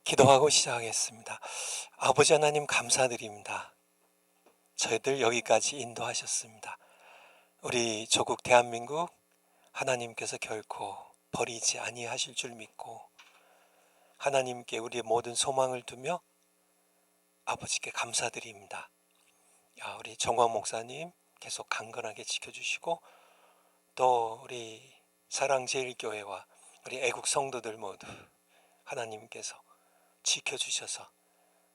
기도하고 시작하겠습니다. 아버지 하나님 감사드립니다. 저희들 여기까지 인도하셨습니다. 우리 조국 대한민국 하나님께서 결코 버리지 아니하실 줄 믿고 하나님께 우리의 모든 소망을 두며 아버지께 감사드립니다. 우리 정광 목사님 계속 강건하게 지켜주시고 또 우리 사랑제일교회와 우리 애국 성도들 모두 하나님께서 지켜주셔서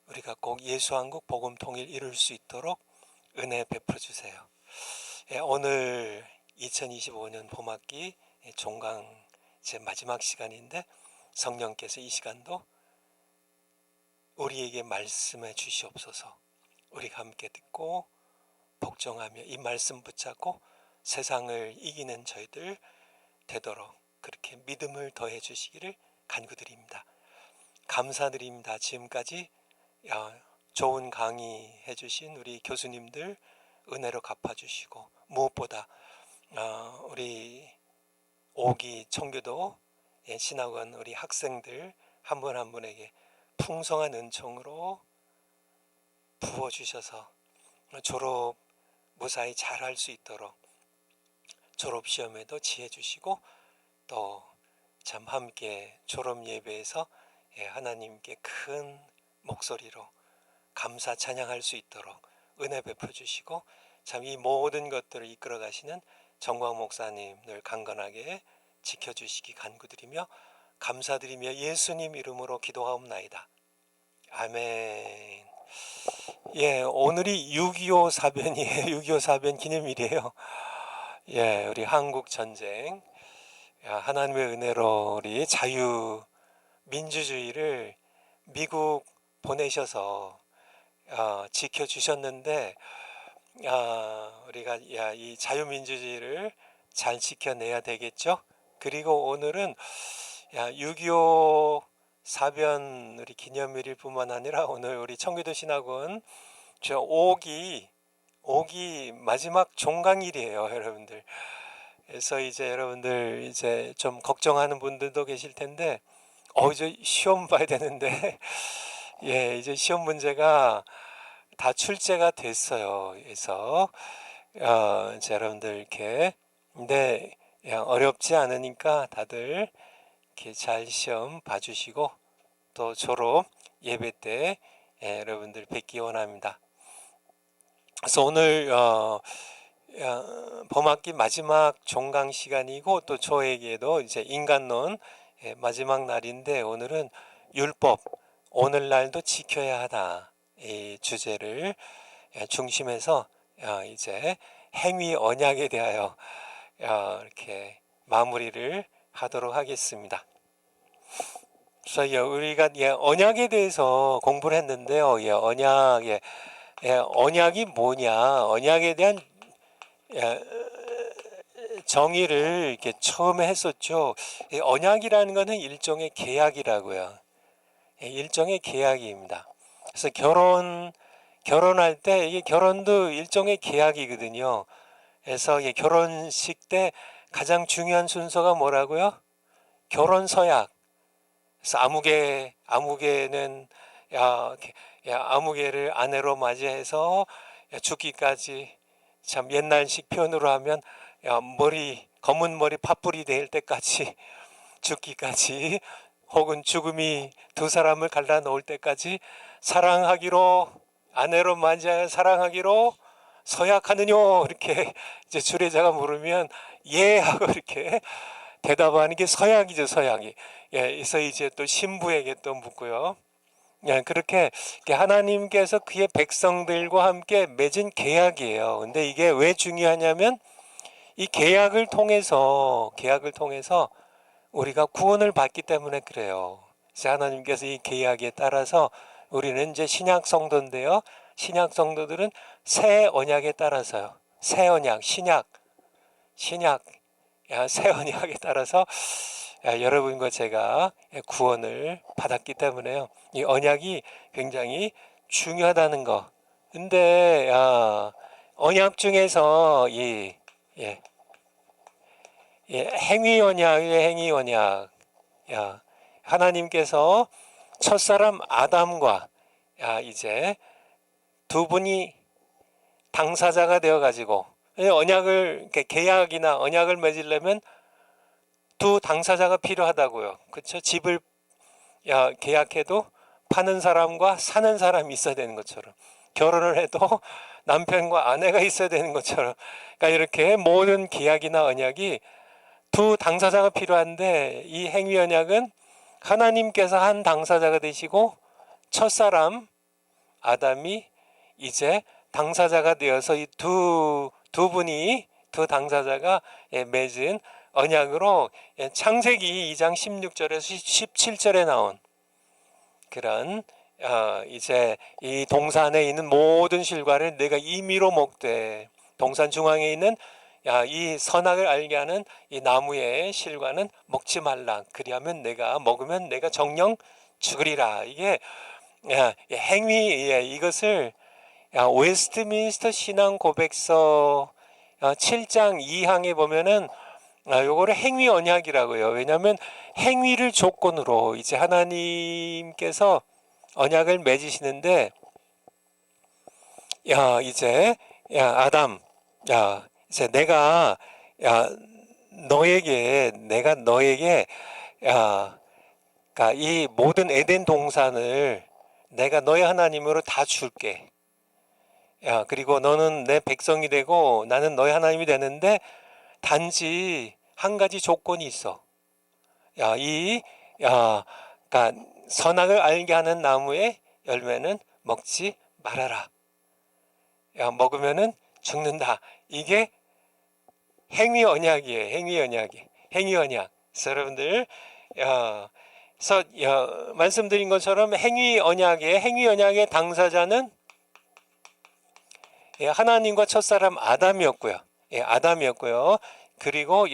우리가 꼭 예수한국 복음 통일 이룰 수 있도록 은혜 베풀어 주세요. 오늘 2025년 봄학기 종강 제 마지막 시간인데 성령께서 이 시간도 우리에게 말씀해 주시옵소서. 우리가 함께 듣고 복종하며 이 말씀 붙잡고 세상을 이기는 저희들 되도록 그렇게 믿음을 더해 주시기를 간구드립니다. 감사드립니다. 지금까지 좋은 강의해 주신 우리 교수님들 은혜로 갚아주시고 무엇보다 우리 오기 청교도 신학원 우리 학생들 한 분 한 분에게 풍성한 은총으로 부어주셔서 졸업 무사히 잘할 수 있도록 졸업시험에도 지혜 주시고 또 참 함께 졸업 예배에서 하나님께 큰 목소리로 감사 찬양할 수 있도록 은혜 베풀어 주시고 참 이 모든 것들을 이끌어 가시는 정광 목사님 늘 강건하게 지켜주시기 간구드리며 감사드리며 예수님 이름으로 기도하옵나이다. 아멘. 오늘이 6.25 사변이에요. 6.25 사변 기념일이에요. 우리 한국 전쟁 하나님의 은혜로 우리 자유민주주의를 미국 보내셔서 지켜주셨는데 우리가 이 자유민주주의를 잘 지켜내야 되겠죠. 그리고 오늘은 6.25 사변 우리 기념일일 뿐만 아니라 오늘 우리 청교도 신학원 저 5기 마지막 종강일이에요, 여러분들. 그래서 이제 여러분들 이제 좀 걱정하는 분들도 계실 텐데 이제 시험 봐야 되는데 이제 시험 문제가 다 출제가 됐어요. 그래서 이제 여러분들 이렇게 근데 어렵지 않으니까 다들 이렇게 잘 시험 봐주시고 또 졸업 예배 때 여러분들 뵙기 원합니다. 그래서 오늘 봄학기 마지막 종강 시간이고 또 저에게도 이제 인간론 마지막 날인데 오늘은 율법 오늘날도 지켜야 하다 이 주제를 중심해서 이제 행위 언약에 대하여 이렇게 마무리를 하도록 하겠습니다. 그래서 우리가 언약에 대해서 공부를 했는데요. 언약이 뭐냐? 언약에 대한 정의를 이렇게 처음에 했었죠. 언약이라는 것은 일종의 계약이라고요. 일종의 계약입니다. 그래서 결혼할 때 이게 결혼도 일종의 계약이거든요. 그래서 결혼식 때 가장 중요한 순서가 뭐라고요? 결혼 서약. 그래서 아무개는 아무개를 아내로 맞이해서 죽기까지 참 옛날식 표현으로 하면 검은 머리 팥불이 될 때까지 죽기까지 혹은 죽음이 두 사람을 갈라놓을 때까지 사랑하기로 아내로 맞이하여 사랑하기로 서약하느뇨 이렇게 이제 주례자가 물으면 예 하고 이렇게 대답하는 게 서약이죠. 서약이. 그래서 이제 또 신부에게 또 묻고요. 그렇게 하나님께서 그의 백성들과 함께 맺은 계약이에요. 근데 이게 왜 중요하냐면 이 계약을 통해서 우리가 구원을 받기 때문에 그래요. 그래서 하나님께서 이 계약에 따라서 우리는 이제 신약 성도인데요. 신약 성도들은 새 언약에 따라서요. 새 언약, 신약, 새 언약에 따라서 여러분과 제가 구원을 받았기 때문에요. 이 언약이 굉장히 중요하다는 거. 근데 언약 중에서 행위 언약이에요. 행위 언약. 하나님께서 첫사람 아담과 이제 두 분이 당사자가 되어 가지고 언약을 계약이나 언약을 맺으려면 두 당사자가 필요하다고요. 그렇죠? 집을 계약해도 파는 사람과 사는 사람이 있어야 되는 것처럼, 결혼을 해도 남편과 아내가 있어야 되는 것처럼, 그러니까 이렇게 모든 계약이나 언약이 두 당사자가 필요한데, 이 행위 언약은 하나님께서 한 당사자가 되시고 첫사람 아담이 이제 당사자가 되어서 이 두 분이, 두 당사자가 맺은 언약으로 창세기 2장 16절에서 17절에 나온 그런 이제 이 동산에 있는 모든 실과를 내가 임의로 먹되, 동산 중앙에 있는 이 선악을 알게 하는 이 나무의 실과는 먹지 말라. 그리하면 내가 먹으면 내가 정령 죽으리라. 이게 행위, 이것을 웨스트민스터 신앙 고백서 7장 2항에 보면은 요거를 행위 언약이라고요. 왜냐하면 행위를 조건으로 이제 하나님께서 언약을 맺으시는데, 이제 아담, 이제 내가 너에게 그러니까 이 모든 에덴 동산을 내가 너의 하나님으로 다 줄게. 그리고 너는 내 백성이 되고 나는 너의 하나님이 되는데, 단지 한 가지 조건이 있어. 그러니까 선악을 알게 하는 나무의 열매는 먹지 말아라. 먹으면은 죽는다. 이게 행위 언약이에요. 행위 언약. 그래서 여러분들, 그래서 말씀드린 것처럼 행위 언약의 당사자는 하나님과 첫사람 아담이었고요. 아담이었고요. 그리고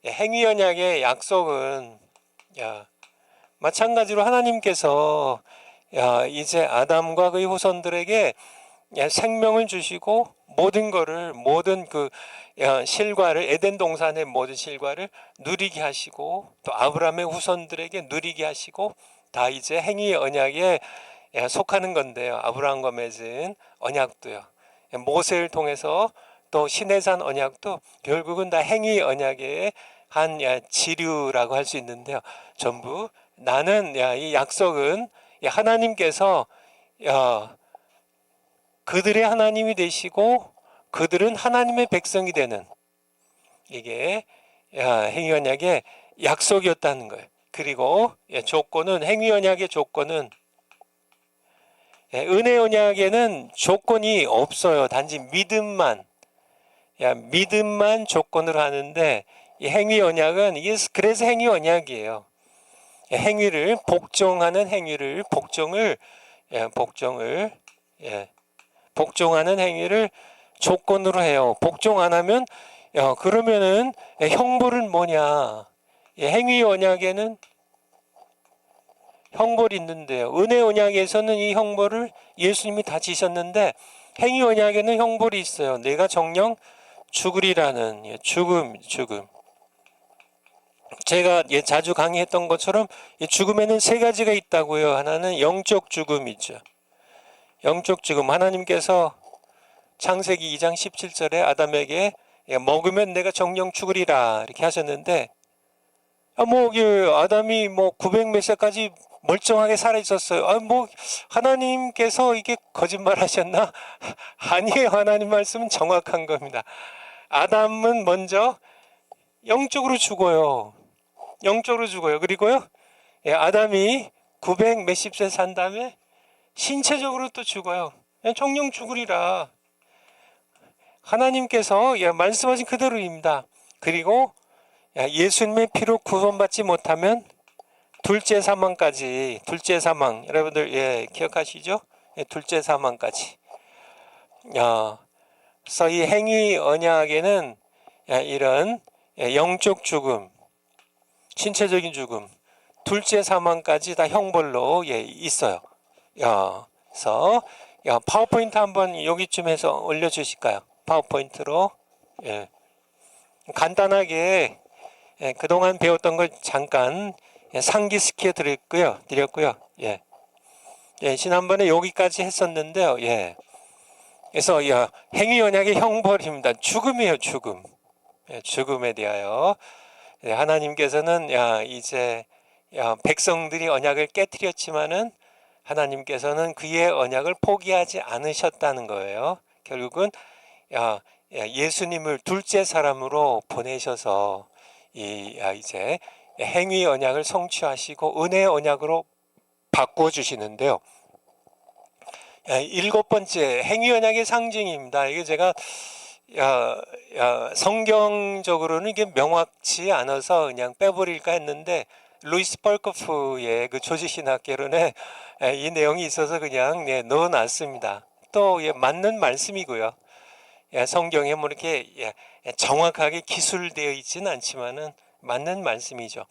행위 언약의 약속은 마찬가지로 하나님께서 이제 아담과 그의 후손들에게 생명을 주시고 모든 그 실과를, 에덴 동산의 모든 실과를 누리게 하시고, 또 아브라함의 후손들에게 누리게 하시고, 다 이제 행위 언약에 속하는 건데요. 아브라함과 맺은 언약도요. 모세를 통해서 또 시내산 언약도 결국은 다 행위 언약의 한 지류라고 할 수 있는데요. 전부 나는 이 약속은 하나님께서 그들의 하나님이 되시고 그들은 하나님의 백성이 되는, 이게 행위 언약의 약속이었다는 거예요. 그리고 조건은, 행위 언약의 조건은, 은혜 언약에는 조건이 없어요. 단지 믿음만 조건으로 하는데, 이 행위 언약은, 이게 그래서 행위 언약이에요. 행위를 복종하는 행위를 복종하는 행위를 조건으로 해요. 복종 안 하면 그러면은 형벌은 뭐냐? 행위 언약에는 형벌이 있는데요. 은혜 언약에서는 이 형벌을 예수님이 다 지셨는데, 행위 언약에는 형벌이 있어요. 내가 정령 죽으리라는 죽음. 제가 자주 강의했던 것처럼 죽음에는 세 가지가 있다고요. 하나는 영적 죽음이죠. 영적 죽음. 하나님께서 창세기 2장 17절에 아담에게 먹으면 내가 정령 죽으리라 이렇게 하셨는데, 아담이 900 몇 세까지 멀쩡하게 살아 있었어요. 하나님께서 이게 거짓말 하셨나? 아니에요. 하나님 말씀은 정확한 겁니다. 아담은 먼저 영적으로 죽어요. 그리고요, 아담이 900 몇십 세 산 다음에 신체적으로 또 죽어요. 정령 죽으리라. 하나님께서 말씀하신 그대로입니다. 그리고 예수님의 피로 구원받지 못하면 둘째 사망, 여러분들 기억하시죠? 둘째 사망까지. 그래서 이 행위 언약에는 이런 영적 죽음, 신체적인 죽음, 둘째 사망까지 다 형벌로 있어요. 그래서 파워포인트 한번 여기쯤 해서 올려주실까요? 파워포인트로 간단하게 그동안 배웠던 걸 잠깐 상기시켜 드렸고요. 예. 예, 지난번에 여기까지 했었는데요. 예. 그래서 행위 언약의 형벌입니다. 죽음이에요, 죽음. 예, 죽음에 대하여. 예, 하나님께서는 이제 백성들이 언약을 깨뜨렸지만은 하나님께서는 그의 언약을 포기하지 않으셨다는 거예요. 결국은 예수님을 둘째 사람으로 보내셔서 이제 행위 언약을 성취하시고 은혜의 언약으로 바꿔주시는데요. 일곱 번째 행위 언약의 상징입니다. 이게 제가 성경적으로는 이게 명확치 않아서 그냥 빼버릴까 했는데 루이스 펄커프의 그 조지신학개론에 이 내용이 있어서 그냥 넣어놨습니다. 또 맞는 말씀이고요. 성경에 뭐 이렇게 정확하게 기술되어 있지는 않지만은 맞는 말씀이죠.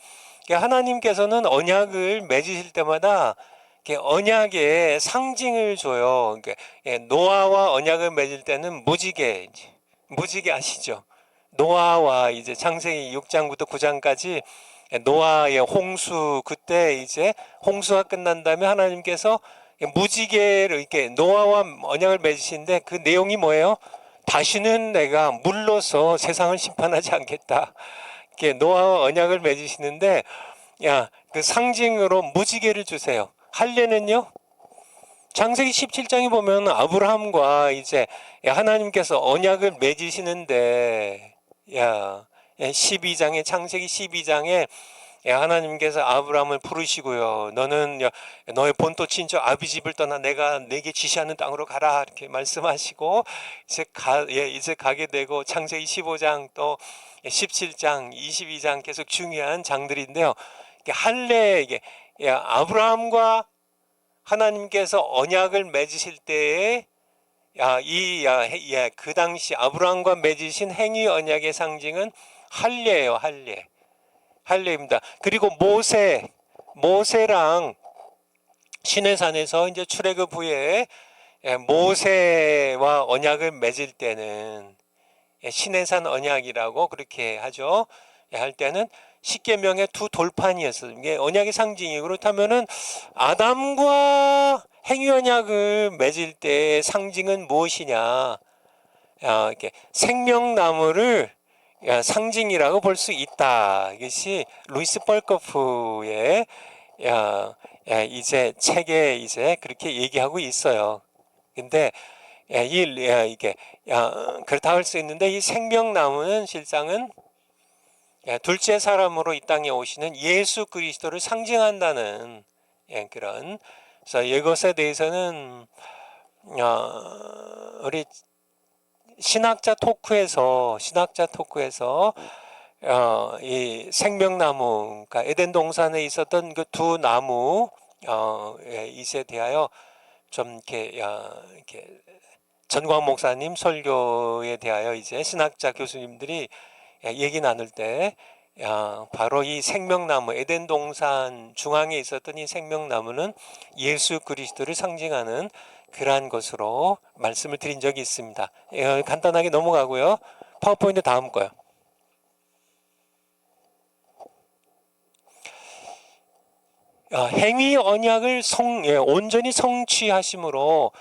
하나님께서는 언약을 맺으실 때마다 언약의 상징을 줘요. 노아와 언약을 맺을 때는 무지개 아시죠? 노아와 이제 창세기 6장부터 9장까지 노아의 홍수, 그때 이제 홍수가 끝난 다음에 하나님께서 무지개를 이렇게 노아와 언약을 맺으시는데 그 내용이 뭐예요? 다시는 내가 물러서 세상을 심판하지 않겠다. 이렇게 노아와 언약을 맺으시는데 그 상징으로 무지개를 주세요. 할례는요? 창세기 17장에 보면 아브라함과 이제 하나님께서 언약을 맺으시는데 12장에 창세기 12장에 하나님께서 아브라함을 부르시고요. 너는 너의 본토 친척 아비 집을 떠나 내가 내게 지시하는 땅으로 가라 이렇게 말씀하시고 이제 가게 되고 창세기 15장 또 17장 22장 계속 중요한 장들인데요. 할례 이게 아브라함과 하나님께서 언약을 맺으실 때에 그 당시 아브라함과 맺으신 행위 언약의 상징은 할례예요. 할례입니다. 그리고 모세랑 시내산에서 이제 출애굽 후에 모세와 언약을 맺을 때는 시내산 언약이라고 그렇게 하죠. 할 때는 십계명의 두 돌판이었어요. 이게 언약의 상징이고, 그렇다면은 아담과 행위 언약을 맺을 때 상징은 무엇이냐? 이렇게 생명나무를 상징이라고 볼 수 있다. 이것이 루이스 펄커프의 이제 책에 이제 그렇게 얘기하고 있어요. 근데 이게 그렇다 할 수 있는데 이 생명나무는 실상은 둘째 사람으로 이 땅에 오시는 예수 그리스도를 상징한다는 그런, 그래서 이것에 대해서는 우리 신학자 토크에서 이 생명나무, 그러니까 에덴 동산에 있었던 그 두 나무 이에 대하여 좀 이렇게 전광 목사님 설교에 대하여 이제 신학자 교수님들이 얘기 나눌 때 바로 이 생명나무, 에덴 동산 중앙에 있었던 이 생명나무는 예수 그리스도를 상징하는 그러한 것으로 말씀을 드린 적이 있습니다. 간단하게 넘어가고요. 파워포인트 다음 거요. 행위 언약을 온전히 성취하심으로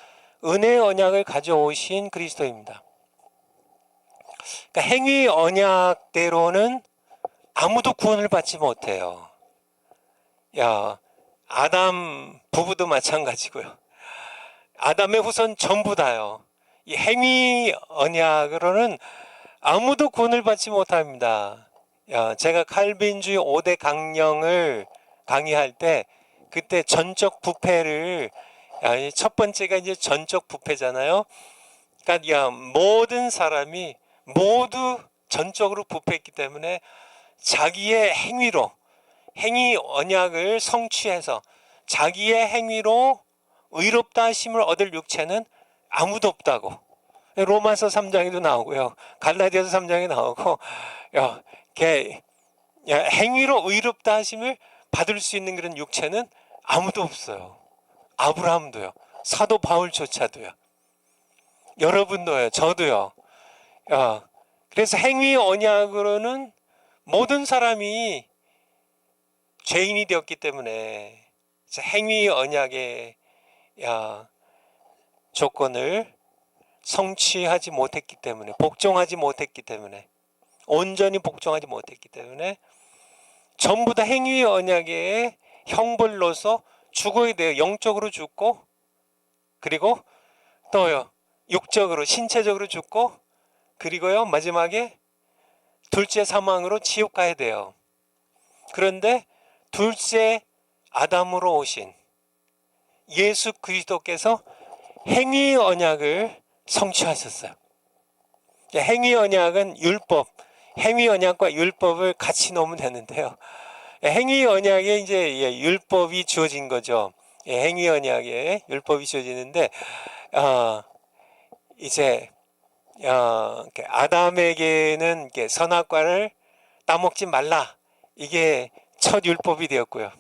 은혜 언약을 가져오신 그리스도입니다. 그러니까 행위 언약대로는 아무도 구원을 받지 못해요. 아담 부부도 마찬가지고요. 아담의 후손 전부 다요. 이 행위 언약으로는 아무도 구원을 받지 못합니다. 제가 칼빈주의 5대 강령을 강의할 때 그때 전적 부패를 첫 번째가 이제 전적 부패잖아요. 그러니까 모든 사람이 모두 전적으로 부패했기 때문에 자기의 행위 언약을 성취해서 자기의 행위로 의롭다 하심을 얻을 육체는 아무도 없다고. 로마서 3장에도 나오고요. 갈라디아서 3장에 나오고 행위로 의롭다 하심을 받을 수 있는 그런 육체는 아무도 없어요. 아브라함도요. 사도 바울조차도요. 여러분도요. 저도요. 그래서 행위 언약으로는 모든 사람이 죄인이 되었기 때문에 행위 언약의 조건을 성취하지 못했기 때문에, 복종하지 못했기 때문에, 온전히 복종하지 못했기 때문에 전부 다 행위 언약의 형벌로서 죽어야 돼요. 영적으로 죽고, 그리고 또요 육적으로 신체적으로 죽고, 그리고요 마지막에 둘째 사망으로 지옥 가야 돼요. 그런데 둘째 아담으로 오신 예수 그리스도께서 행위 언약을 성취하셨어요. 행위 언약은 율법, 행위 언약과 율법을 같이 놓으면 되는데요. 행위 언약에 이제 율법이 주어진 거죠. 행위 언약에 율법이 주어지는데 이제 아담에게는 선악과를 따먹지 말라, 이게 첫 율법이 되었고요.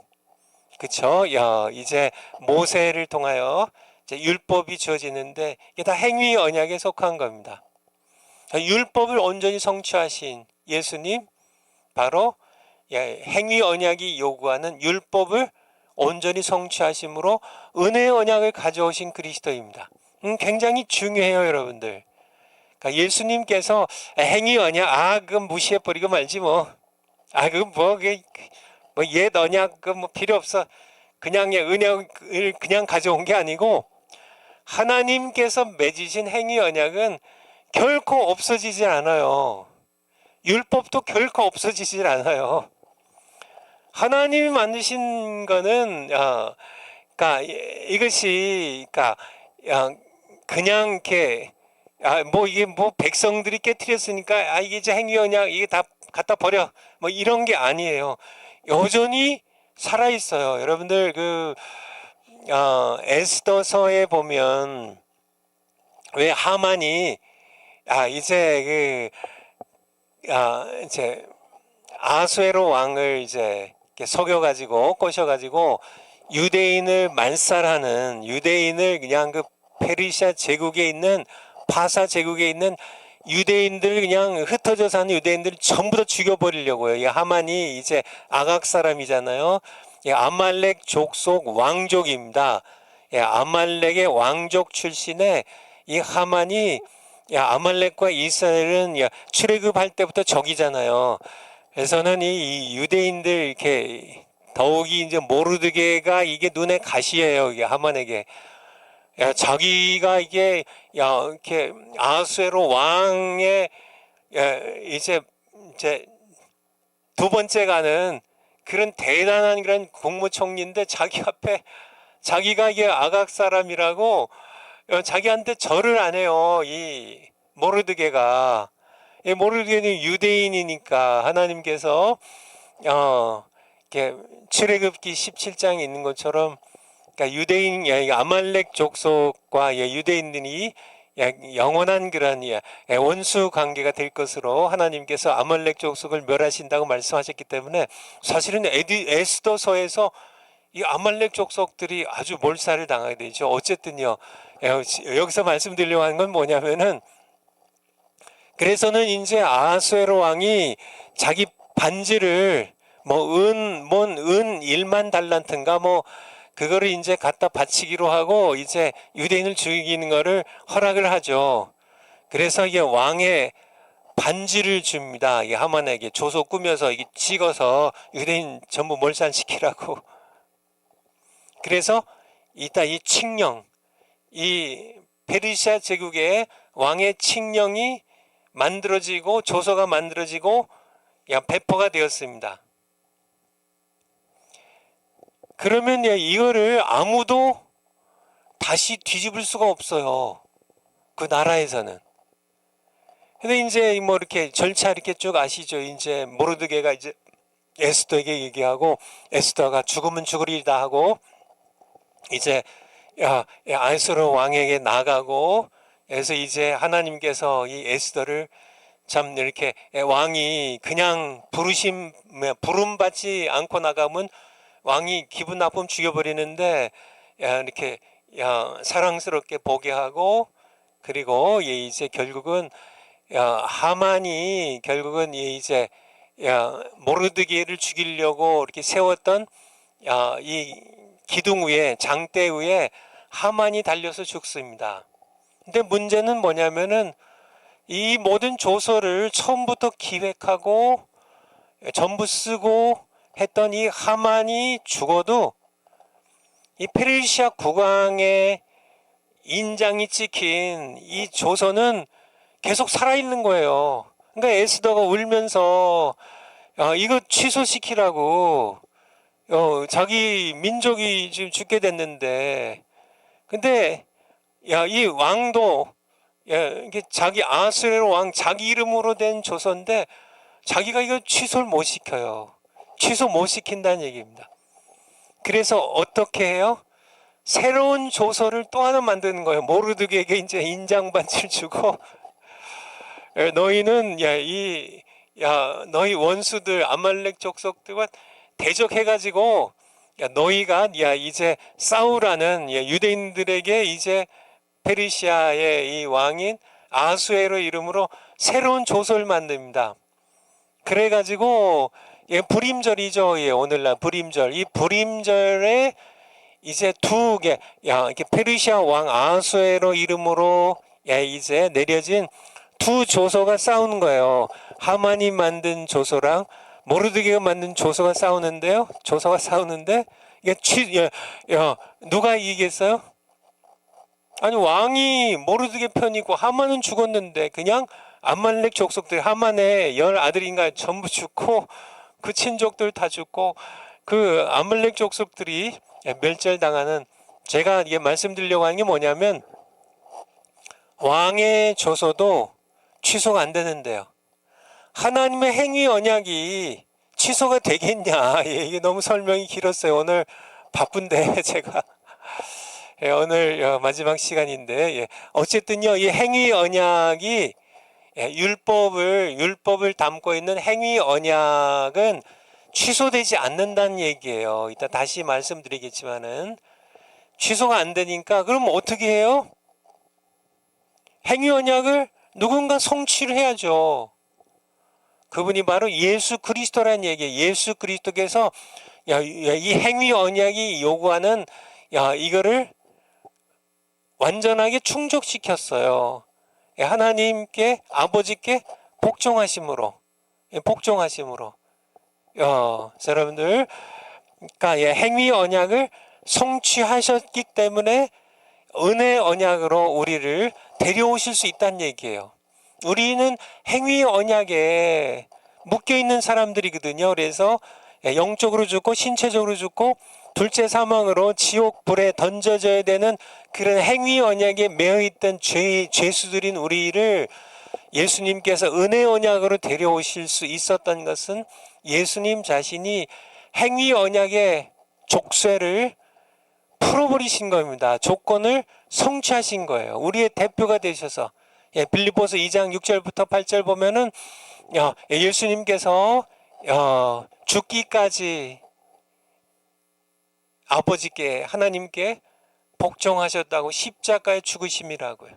그렇죠? 이제 모세를 통하여 이제 율법이 주어지는데 이게 다 행위 언약에 속한 겁니다. 율법을 온전히 성취하신 예수님, 바로 행위 언약이 요구하는 율법을 온전히 성취하심으로 은혜의 언약을 가져오신 그리스도입니다. 굉장히 중요해요, 여러분들. 그러니까 예수님께서 행위 언약, 그건 무시해버리고 말지 뭐. 그건 옛 언약, 뭐 필요 없어. 그냥 은혜를 그냥 가져온 게 아니고, 하나님께서 맺으신 행위 언약은 결코 없어지지 않아요. 율법도 결코 없어지질 않아요. 하나님이 만드신 거는 그러니까 이것이 그냥 이렇게 이게 백성들이 깨트렸으니까 이게 이제 행위 언약 이게 다 갖다 버려 뭐 이런 게 아니에요. 여전히 살아 있어요. 여러분들 에스더서에 보면 왜 하만이 이제 이제 아수에로 왕을 이제 속여가지고 꼬셔가지고 유대인을 말살하는, 유대인을 그냥 페르시아 제국에 있는, 파사 제국에 있는 유대인들, 그냥 흩어져 사는 유대인들을 전부 다 죽여버리려고요. 이 하만이 이제 아각 사람이잖아요. 아말렉 족속 왕족입니다. 아말렉의 왕족 출신의 이 하만이, 아말렉과 이스라엘은 출애굽할 때부터 적이잖아요. 그래서는 이 유대인들 이렇게 더욱이 이제 모르드게가 이게 눈에 가시예요. 이게 하만에게. 자기가 이게 이렇게 아수에로 왕의 이제 두 번째 가는 그런 대단한 그런 국무총리인데 자기 앞에 자기가 이게 아각 사람이라고 자기한테 절을 안 해요. 이 모르드게가. 이 모르드게는 유대인이니까 하나님께서 이렇게 출애굽기 17장에 있는 것처럼, 그러니까 유대인 아말렉 족속과 유대인들이 영원한 그런 원수 관계가 될 것으로 하나님께서 아말렉 족속을 멸하신다고 말씀하셨기 때문에, 사실은 에스더서에서 이 아말렉 족속들이 아주 몰살을 당하게 되죠. 어쨌든요, 여기서 말씀드리려고 하는 건 뭐냐면은, 그래서는 이제 아하수에로 왕이 자기 반지를 은 1만 달란트인가 그거를 이제 갖다 바치기로 하고 이제 유대인을 죽이는 거를 허락을 하죠. 그래서 이게 왕의 반지를 줍니다. 이 하만에게 조소 꾸며서 이게 찍어서 유대인 전부 몰살시키라고. 그래서 이따 이 칙령, 이 페르시아 제국의 왕의 칙령이 만들어지고 조서가 만들어지고 배포가 되었습니다. 그러면 이거를 아무도 다시 뒤집을 수가 없어요. 그 나라에서는. 근데 이제 이렇게 절차 이렇게 쭉 아시죠? 이제 모르드게가 이제 에스더에게 얘기하고, 에스더가 죽으면 죽으리다 하고, 이제 아수르 왕에게 나가고, 그래서 이제 하나님께서 이 에스더를 참 이렇게 왕이 그냥 부름 받지 않고 나가면 왕이 기분 나쁘면 죽여버리는데, 이렇게 사랑스럽게 보게 하고, 그리고 이제 결국은 하만이 결국은 이제 모르드게를 죽이려고 이렇게 세웠던 이 기둥 위에, 장대 위에 하만이 달려서 죽습니다. 근데 문제는 뭐냐면은 이 모든 조서를 처음부터 기획하고 전부 쓰고 했던 이 하만이 죽어도 이 페르시아 국왕의 인장이 찍힌 이 조서는 계속 살아있는 거예요. 그러니까 에스더가 울면서 이거 취소시키라고, 자기 민족이 지금 죽게 됐는데, 근데 이 왕도 이게 자기 아수에로 왕 자기 이름으로 된 조서인데 자기가 이거 취소를 못 시켜요. 취소 못 시킨다는 얘기입니다. 그래서 어떻게 해요? 새로운 조서를 또 하나 만드는 거예요. 모르드게에게 이제 인장반지를 주고, 너희는 너희 원수들 아말렉 족속들과 대적해가지고 너희가 이제 싸우라는 유대인들에게 이제 페르시아의 이 왕인 아수에로 이름으로 새로운 조서를 만듭니다. 그래가지고 불임절이죠. 오늘날 불임절. 이 불임절에 이제 이렇게 페르시아 왕 아수에로 이름으로 이제 내려진 두 조서가 싸우는 거예요. 하만이 만든 조서랑 모르드게가 만든 조서가 싸우는데요. 조서가 싸우는데 이게 누가 이기겠어요? 아니, 왕이 모르드게 편이고 하만은 죽었는데 그냥 아말렉 족속들, 하만의 10아들인가 전부 죽고 그 친족들 다 죽고 그 아말렉 족속들이 멸절당하는, 제가 이게 말씀드리려고 하는 게 뭐냐면 왕의 조서도 취소가 안 되는데요. 하나님의 행위 언약이 취소가 되겠냐? 이게 너무 설명이 길었어요. 오늘 바쁜데 제가 오늘 마지막 시간인데 어쨌든요, 이 행위 언약이 율법을 담고 있는 행위 언약은 취소되지 않는다는 얘기예요. 이따 다시 말씀드리겠지만은 취소가 안 되니까 그럼 어떻게 해요? 행위 언약을 누군가 성취를 해야죠. 그분이 바로 예수 그리스도라는 얘기예요. 예수 그리스도께서 이 행위 언약이 요구하는 이거를 완전하게 충족시켰어요. 하나님께, 아버지께 복종하심으로. 여러분들, 그러니까 행위 언약을 성취하셨기 때문에 은혜 언약으로 우리를 데려오실 수 있다는 얘기예요. 우리는 행위 언약에 묶여 있는 사람들이거든요. 그래서 영적으로 죽고 신체적으로 죽고 둘째 사망으로 지옥 불에 던져져야 되는 그런 행위 언약에 매여 있던 죄수들인 우리를 예수님께서 은혜 언약으로 데려오실 수 있었던 것은 예수님 자신이 행위 언약의 족쇄를 풀어버리신 겁니다. 조건을 성취하신 거예요. 우리의 대표가 되셔서. 빌립보서 2장 6절부터 8절 보면은 예수님께서 죽기까지 아버지께, 하나님께 복종하셨다고, 십자가의 죽으심이라고요.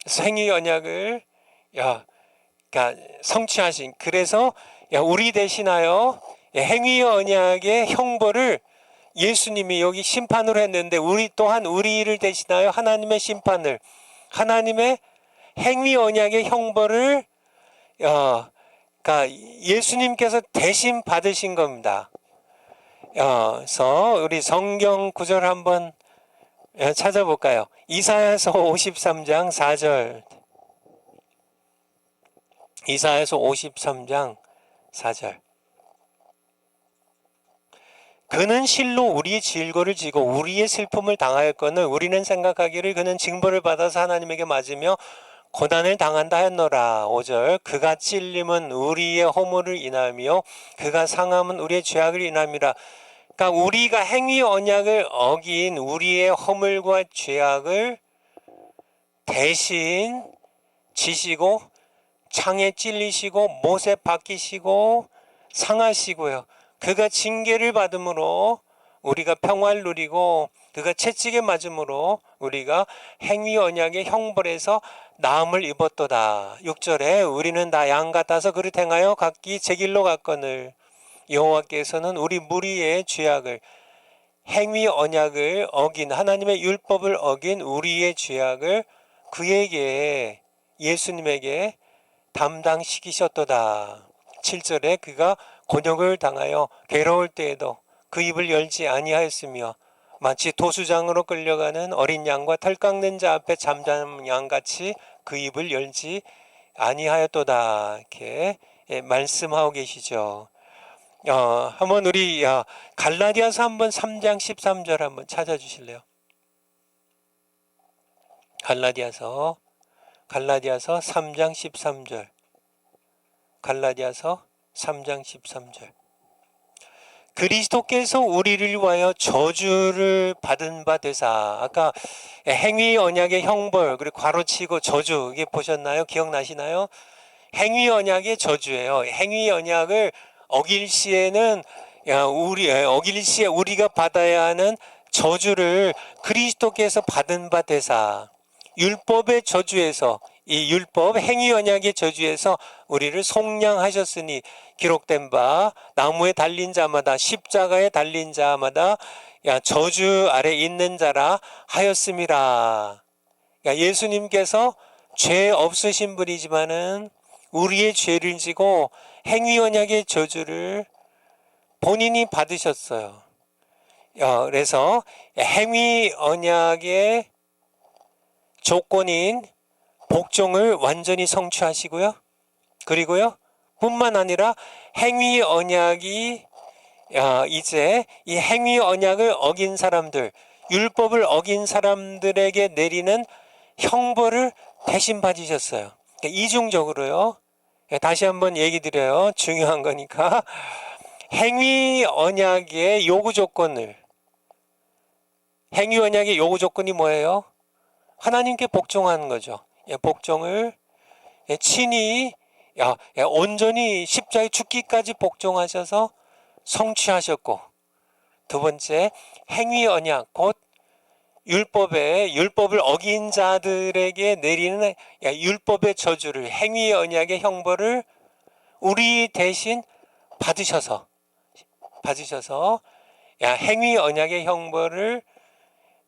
그래서 행위 언약을 그러니까 성취하신, 그래서 우리 대신하여 행위 언약의 형벌을 예수님이 여기 심판으로 했는데, 우리 또한 우리를 대신하여 하나님의 심판을, 하나님의 행위 언약의 형벌을 그러니까 예수님께서 대신 받으신 겁니다. 그래서 우리 성경 구절 한번 찾아볼까요? 이사야서 53장 4절. 이사야서 53장 4절. 그는 실로 우리의 질고를 지고 우리의 슬픔을 당하였거늘 우리는 생각하기를 그는 징벌을 받아서 하나님에게 맞으며 고난을 당한다 하였노라. 5절. 그가 찔림은 우리의 허물을 인하며 그가 상함은 우리의 죄악을 인함이라. 그러니까 우리가 행위 언약을 어긴 우리의 허물과 죄악을 대신 지시고 창에 찔리시고 못에 박히시고 상하시고요. 그가 징계를 받음으로 우리가 평화를 누리고 그가 채찍에 맞음으로 우리가 행위 언약의 형벌에서 나음을 입었도다. 6절에 우리는 다 양 같아서 그릇 행하여 각기 제 길로 갔거늘 여호와께서는 우리 무리의 죄악을 행위 언약을 어긴 하나님의 율법을 어긴 우리의 죄악을 그에게 예수님에게 담당시키셨도다. 7절에 그가 곤욕을 당하여 괴로울 때에도 그 입을 열지 아니하였으며 마치 도수장으로 끌려가는 어린 양과 털 깎는 자 앞에 잠잠 양같이 그 입을 열지 아니하였도다. 이렇게 말씀하고 계시죠. 한번 우리 갈라디아서 한번 3장 13절 한번 찾아주실래요? 갈라디아서 3장 13절. 갈라디아서 3장 13절. 그리스도께서 우리를 위하여 저주를 받은 바 되사. 아까 행위 언약의 형벌 그리고 괄호치고 저주 이게 보셨나요? 기억나시나요? 행위 언약의 저주예요. 행위 언약을 어길 시에는 어길 시에 우리가 받아야 하는 저주를 그리스도께서 받은 바 되사. 율법의 저주에서 이 율법 행위 언약의 저주에서 우리를 속량하셨으니 기록된 바 나무에 달린 자마다 십자가에 달린 자마다 저주 아래 있는 자라 하였음이라. 예수님께서 죄 없으신 분이지만은 우리의 죄를 지고 행위 언약의 저주를 본인이 받으셨어요. 그래서 행위 언약의 조건인 복종을 완전히 성취하시고요. 그리고요, 뿐만 아니라 행위 언약이 이제 이 행위 언약을 어긴 사람들, 율법을 어긴 사람들에게 내리는 형벌을 대신 받으셨어요. 이중적으로요. 다시 한번 얘기 드려요. 중요한 거니까. 행위 언약의 요구 조건을, 행위 언약의 요구 조건이 뭐예요? 하나님께 복종하는 거죠. 복종을 친히 온전히 십자가에 죽기까지 복종하셔서 성취하셨고, 두 번째 행위 언약 곧 율법을 어긴 자들에게 내리는 율법의 저주를, 행위 언약의 형벌을 우리 대신 받으셔서 행위 언약의 형벌을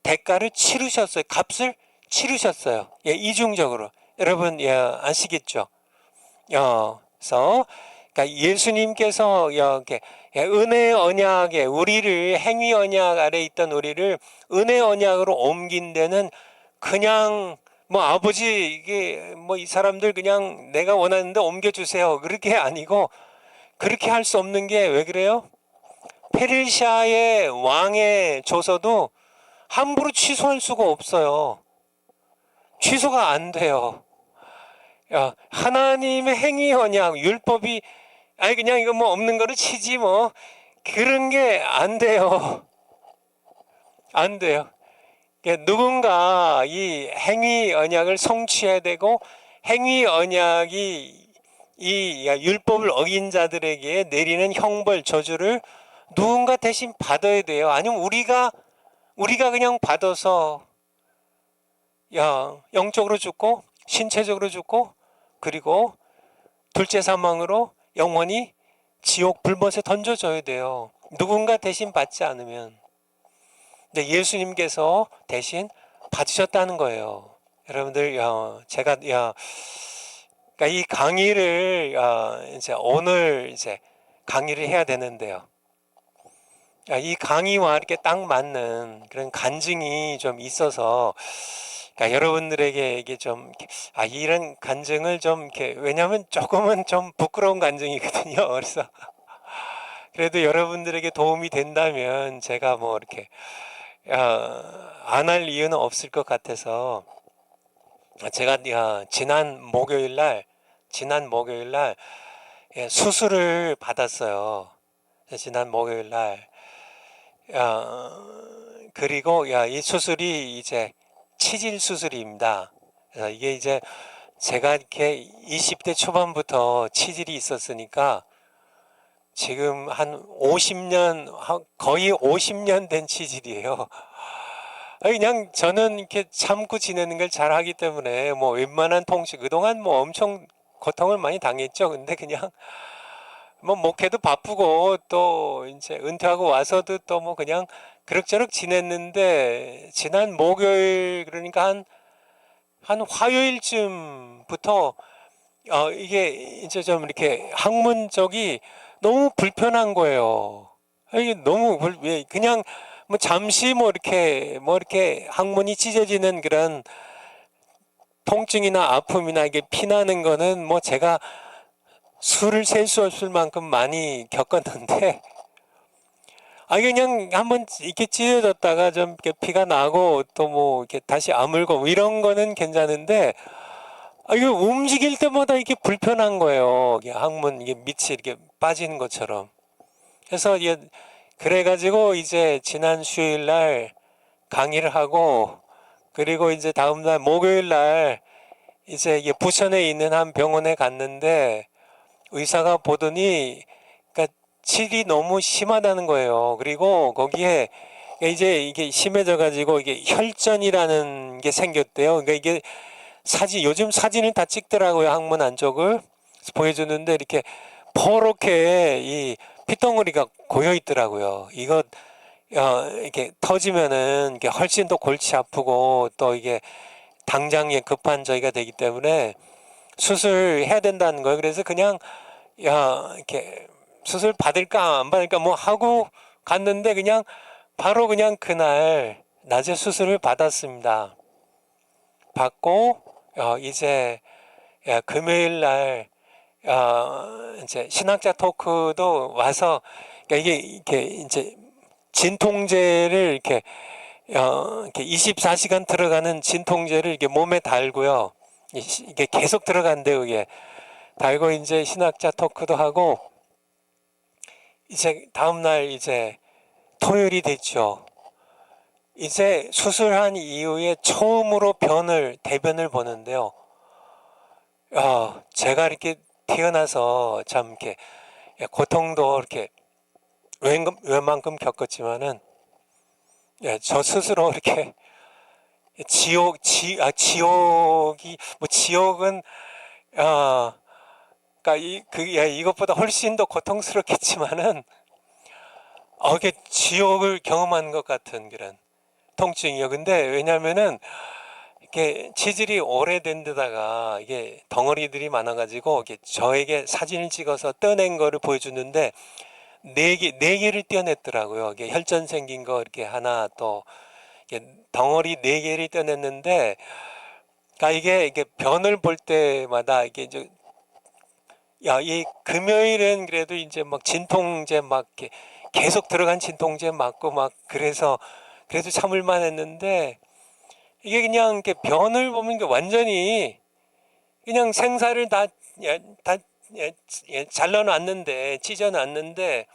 대가를 치르셨어요. 값을 치르셨어요. 이중적으로. 여러분 아시겠죠? 그래서 그러니까 예수님께서 이렇게 은혜 언약에 우리를, 행위 언약 아래 있던 우리를 은혜 언약으로 옮긴 데는 그냥 아버지 이게 이 사람들 그냥 내가 원하는데 옮겨주세요 그렇게 아니고, 그렇게 할 수 없는 게 왜 그래요? 페르시아의 왕의 조서도 함부로 취소할 수가 없어요. 취소가 안 돼요. 하나님의 행위 언약 율법이 그냥 이거 없는 거로 치지 그런 게 안 돼요. 안 돼요. 누군가 이 행위 언약을 성취해야 되고, 행위 언약이 이 율법을 어긴 자들에게 내리는 형벌 저주를 누군가 대신 받아야 돼요. 아니면 우리가 그냥 받아서 영적으로 죽고 신체적으로 죽고 그리고 둘째 사망으로 영원히 지옥 불못에 던져져야 돼요. 누군가 대신 받지 않으면. 근데 예수님께서 대신 받으셨다는 거예요. 여러분들 제가 그러니까 이 강의를 이제 오늘 이제 강의를 해야 되는데요. 이 강의와 이렇게 딱 맞는 그런 간증이 좀 있어서 여러분들에게 이게 좀 이런 간증을 좀 이렇게, 왜냐하면 조금은 좀 부끄러운 간증이거든요. 그래서 그래도 여러분들에게 도움이 된다면 제가 이렇게 안 할 이유는 없을 것 같아서, 제가 지난 목요일 날 수술을 받았어요. 지난 목요일 날 그리고 이 수술이 이제 치질 수술입니다. 그래서 이게 이제 제가 이렇게 20대 초반부터 치질이 있었으니까 지금 한 50년, 거의 50년 된 치질이에요. 그냥 저는 이렇게 참고 지내는 걸 잘하기 때문에 뭐 웬만한 통치, 그동안 뭐 엄청 고통을 많이 당했죠. 근데 그냥 뭐 목회도 바쁘고 또 이제 은퇴하고 와서도 또 뭐 그냥 그럭저럭 지냈는데, 지난 목요일, 그러니까 한 화요일쯤부터 이게 이제 좀 이렇게 학문 쪽이 너무 불편한 거예요. 이게 너무 그냥 뭐 잠시 뭐 이렇게 학문이 찢어지는 그런 통증이나 아픔이나 이게 피나는 거는 뭐 제가 수를 셀 수 없을 만큼 많이 겪었는데, 그냥 한번 이렇게 찢어졌다가 좀 이렇게 피가 나고 또 뭐 이렇게 다시 아물고 뭐 이런 거는 괜찮은데, 이거 움직일 때마다 이게 불편한 거예요. 이게 항문, 이게 밑이 이렇게 빠지는 것처럼. 그래서 이게 그래가지고 이제 지난 수요일 날 강의를 하고, 그리고 이제 다음 날 목요일 날 이제 이게 부천에 있는 한 병원에 갔는데, 의사가 보더니 그러니까 질이 너무 심하다는 거예요. 그리고 거기에 이제 이게 심해져 가지고 이게 혈전이라는 게 생겼대요. 그러니까 이게 요즘 사진을 다 찍더라고요. 항문 안쪽을 보여주는데 이렇게 퍼렇게 이 피덩어리가 고여 있더라고요. 이거 이렇게 터지면은 이게 훨씬 더 골치 아프고 또 이게 당장에 급한 저희가 되기 때문에 수술해야 된다는 거예요. 그래서 그냥 이렇게 수술 받을까 안 받을까 뭐 하고 갔는데, 그냥 바로 그냥 그날 낮에 수술을 받았습니다. 받고 이제 금요일 날 이제 신학자 토크도 와서, 그러니까 이게 이제 진통제를 이렇게 24시간 들어가는 진통제를 이게 몸에 달고요. 이게 계속 들어간대요. 이게 달고 이제 신학자 토크도 하고, 이제 다음날 이제 토요일이 됐죠. 이제 수술한 이후에 처음으로 대변을 보는데요. 제가 이렇게 태어나서 참 이렇게 고통도 이렇게 웬만큼 겪었지만은, 저 스스로 이렇게 지옥이 뭐 지옥은 그러니까 이것보다 훨씬 더 고통스럽겠지만은, 이게 지옥을 경험한 것 같은 그런 통증이요. 근데 왜냐면은 이게 치질이 오래된 데다가 이게 덩어리들이 많아가지고 이게 저에게 사진을 찍어서 떼낸 거를 보여주는데, 네 개를 떼어냈더라고요. 이게 혈전 생긴 거 이렇게 하나, 또 이게 덩어리 네 개를 떼어냈는데, 그러니까 이게 변을 볼 때마다 이게 이제 이 금요일은 그래도 이제 막 진통제 막 이렇게 계속 들어간 진통제 맞고 막 그래서 그래도 참을만 했는데, 이게 그냥 이렇게 변을 보면 완전히 그냥 생사를 다 잘라놨는데, 찢어놨는데,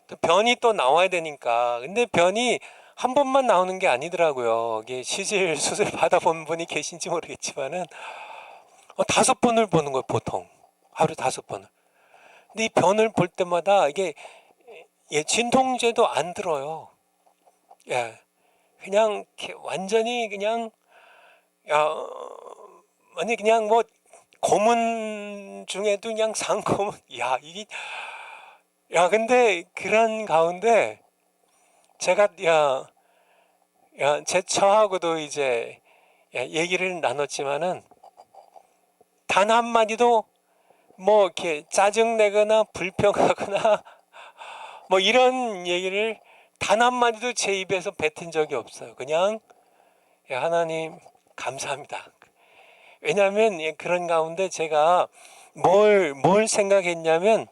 또 변이 또 나와야 되니까. 근데 변이 한 번만 나오는 게 아니더라고요. 이게 시질 수술 받아본 분이 계신지 모르겠지만은 5번을 보는 거예요, 보통. 하루 5번을. 근데 이 변을 볼 때마다 이게 진통제도 안 들어요. 그냥 완전히 그냥 아니 그냥 뭐 고문 중에도 그냥 상고문. 이게 근데 그런 가운데 제가 제 처하고도 이제 얘기를 나눴지만은, 단 한마디도 뭐 이렇게 짜증내거나 불평하거나 뭐 이런 얘기를 단 한마디도 제 입에서 뱉은 적이 없어요. 그냥 하나님 감사합니다. 왜냐하면 그런 가운데 제가 뭘 생각했냐면,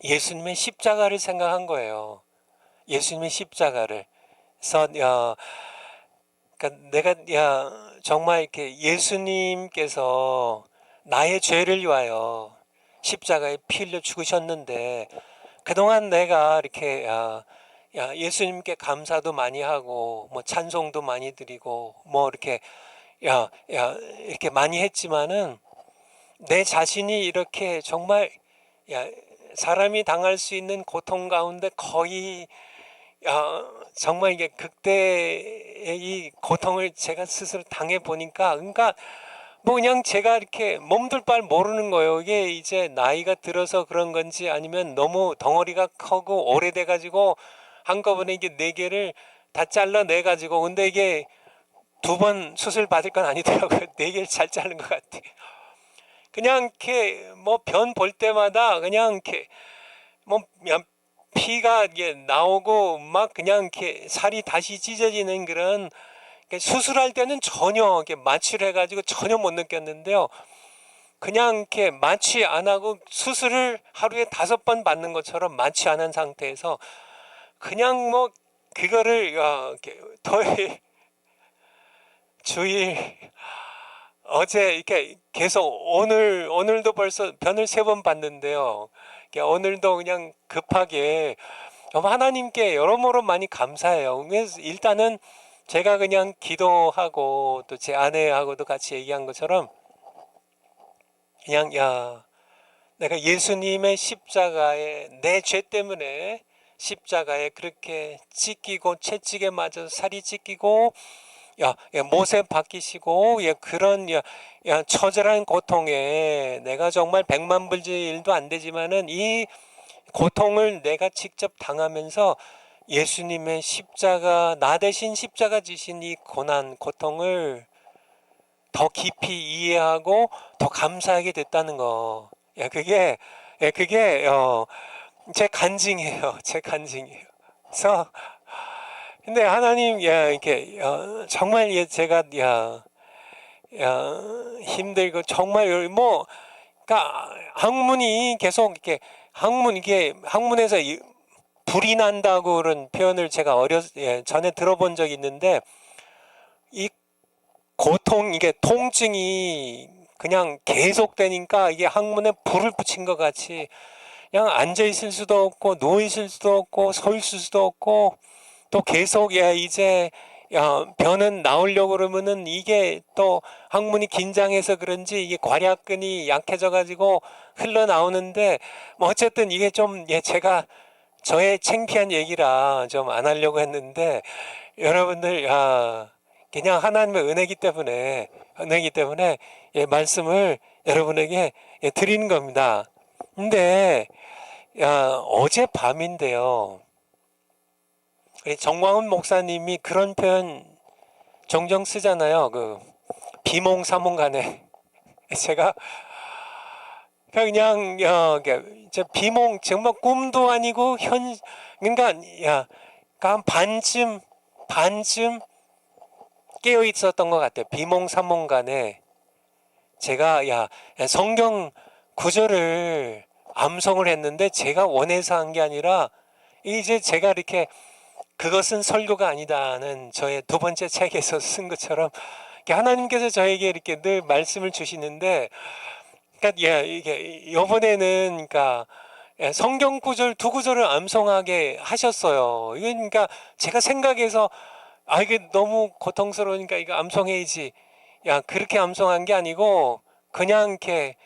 예수님의 십자가를 생각한 거예요. 예수님의 십자가를. 그래서 그러니까 내가 정말 이렇게 예수님께서 나의 죄를 위하여 십자가에 피 흘려 죽으셨는데, 그동안 내가 이렇게 예수님께 감사도 많이 하고 뭐 찬송도 많이 드리고 뭐 이렇게 이렇게 많이 했지만은, 내 자신이 이렇게 정말 사람이 당할 수 있는 고통 가운데 거의 정말 이게 극대의 이 고통을 제가 스스로 당해 보니까, 그러니까 뭐 그냥 제가 이렇게 몸둘 바를 모르는 거예요. 이게 이제 나이가 들어서 그런 건지 아니면 너무 덩어리가 크고 오래돼 가지고 한꺼번에 이게 네 개를 다 잘라내 가지고, 근데 이게 두 번 수술 받을 건 아니더라고요. 네 개를 잘 자른 것 같아. 그냥 이렇게 뭐 변 볼 때마다 그냥 이렇게 뭐 그냥 피가 이게 나오고 막 그냥 이렇게 살이 다시 찢어지는 그런, 수술할 때는 전혀 이렇게 마취를 해가지고 전혀 못 느꼈는데요. 그냥 이렇게 마취 안 하고 수술을 하루에 5번 받는 것처럼 마취 안 한 상태에서 그냥 뭐 그거를 이렇게 토요일, 주일, 어제 이렇게 계속 오늘도 벌써 변을 3번 받는데요. 오늘도 그냥 급하게 하나님께 여러모로 많이 감사해요. 그래서 일단은 제가 그냥 기도하고 또 제 아내하고도 같이 얘기한 것처럼 그냥 내가 예수님의 십자가에 내 죄 때문에 십자가에 그렇게 찢기고 채찍에 맞아서 살이 찢기고 못에 박히시고 그런 처절한 고통에 내가 정말 백만불질도 안 되지만은 이 고통을 내가 직접 당하면서 예수님의 십자가, 나 대신 십자가 지신 이 고난, 고통을 더 깊이 이해하고 더 감사하게 됐다는 거. 그게 제 간증이에요. 제 간증이에요. 그래서 근데 하나님 이렇게 정말 제가 힘들고 정말 뭐 그러니까 학문이 계속 이렇게 학문에서 불이 난다고 그런 표현을 제가 전에 들어본 적이 있는데, 이 고통, 이게 통증이 그냥 계속되니까 이게 학문에 불을 붙인 것 같이 그냥 앉아 있을 수도 없고 누워 있을 수도 없고 서 있을 수도 없고, 또 계속 이제 변은 나오려고 그러면은 이게 또 항문이 긴장해서 그런지 이게 괄약근이 약해져 가지고 흘러나오는데, 뭐 어쨌든 이게 좀 제가 저의 창피한 얘기라 좀 안 하려고 했는데, 여러분들 그냥 하나님의 은혜기 때문에 말씀을 여러분에게 드리는 겁니다. 근데 어제 밤인데요, 정광훈 목사님이 그런 표현 종종 쓰잖아요. 그 비몽사몽간에 제가 그냥 저 비몽 정말 꿈도 아니고 그러니까 한 반쯤 깨어 있었던 것 같아요. 비몽사몽간에 제가 성경 구절을 암송을 했는데 제가 원해서 한 게 아니라 이제 제가 이렇게 그것은 설교가 아니다는 저의 2번째 책에서 쓴 것처럼 하나님께서 저에게 이렇게 늘 말씀을 주시는데, 그러니까 이게 이번에는 그러니까 성경 구절 2구절을 암송하게 하셨어요. 그러니까 제가 생각해서 이게 너무 고통스러우니까 이거 암송해야지. 그렇게 암송한 게 아니고 그냥 이렇게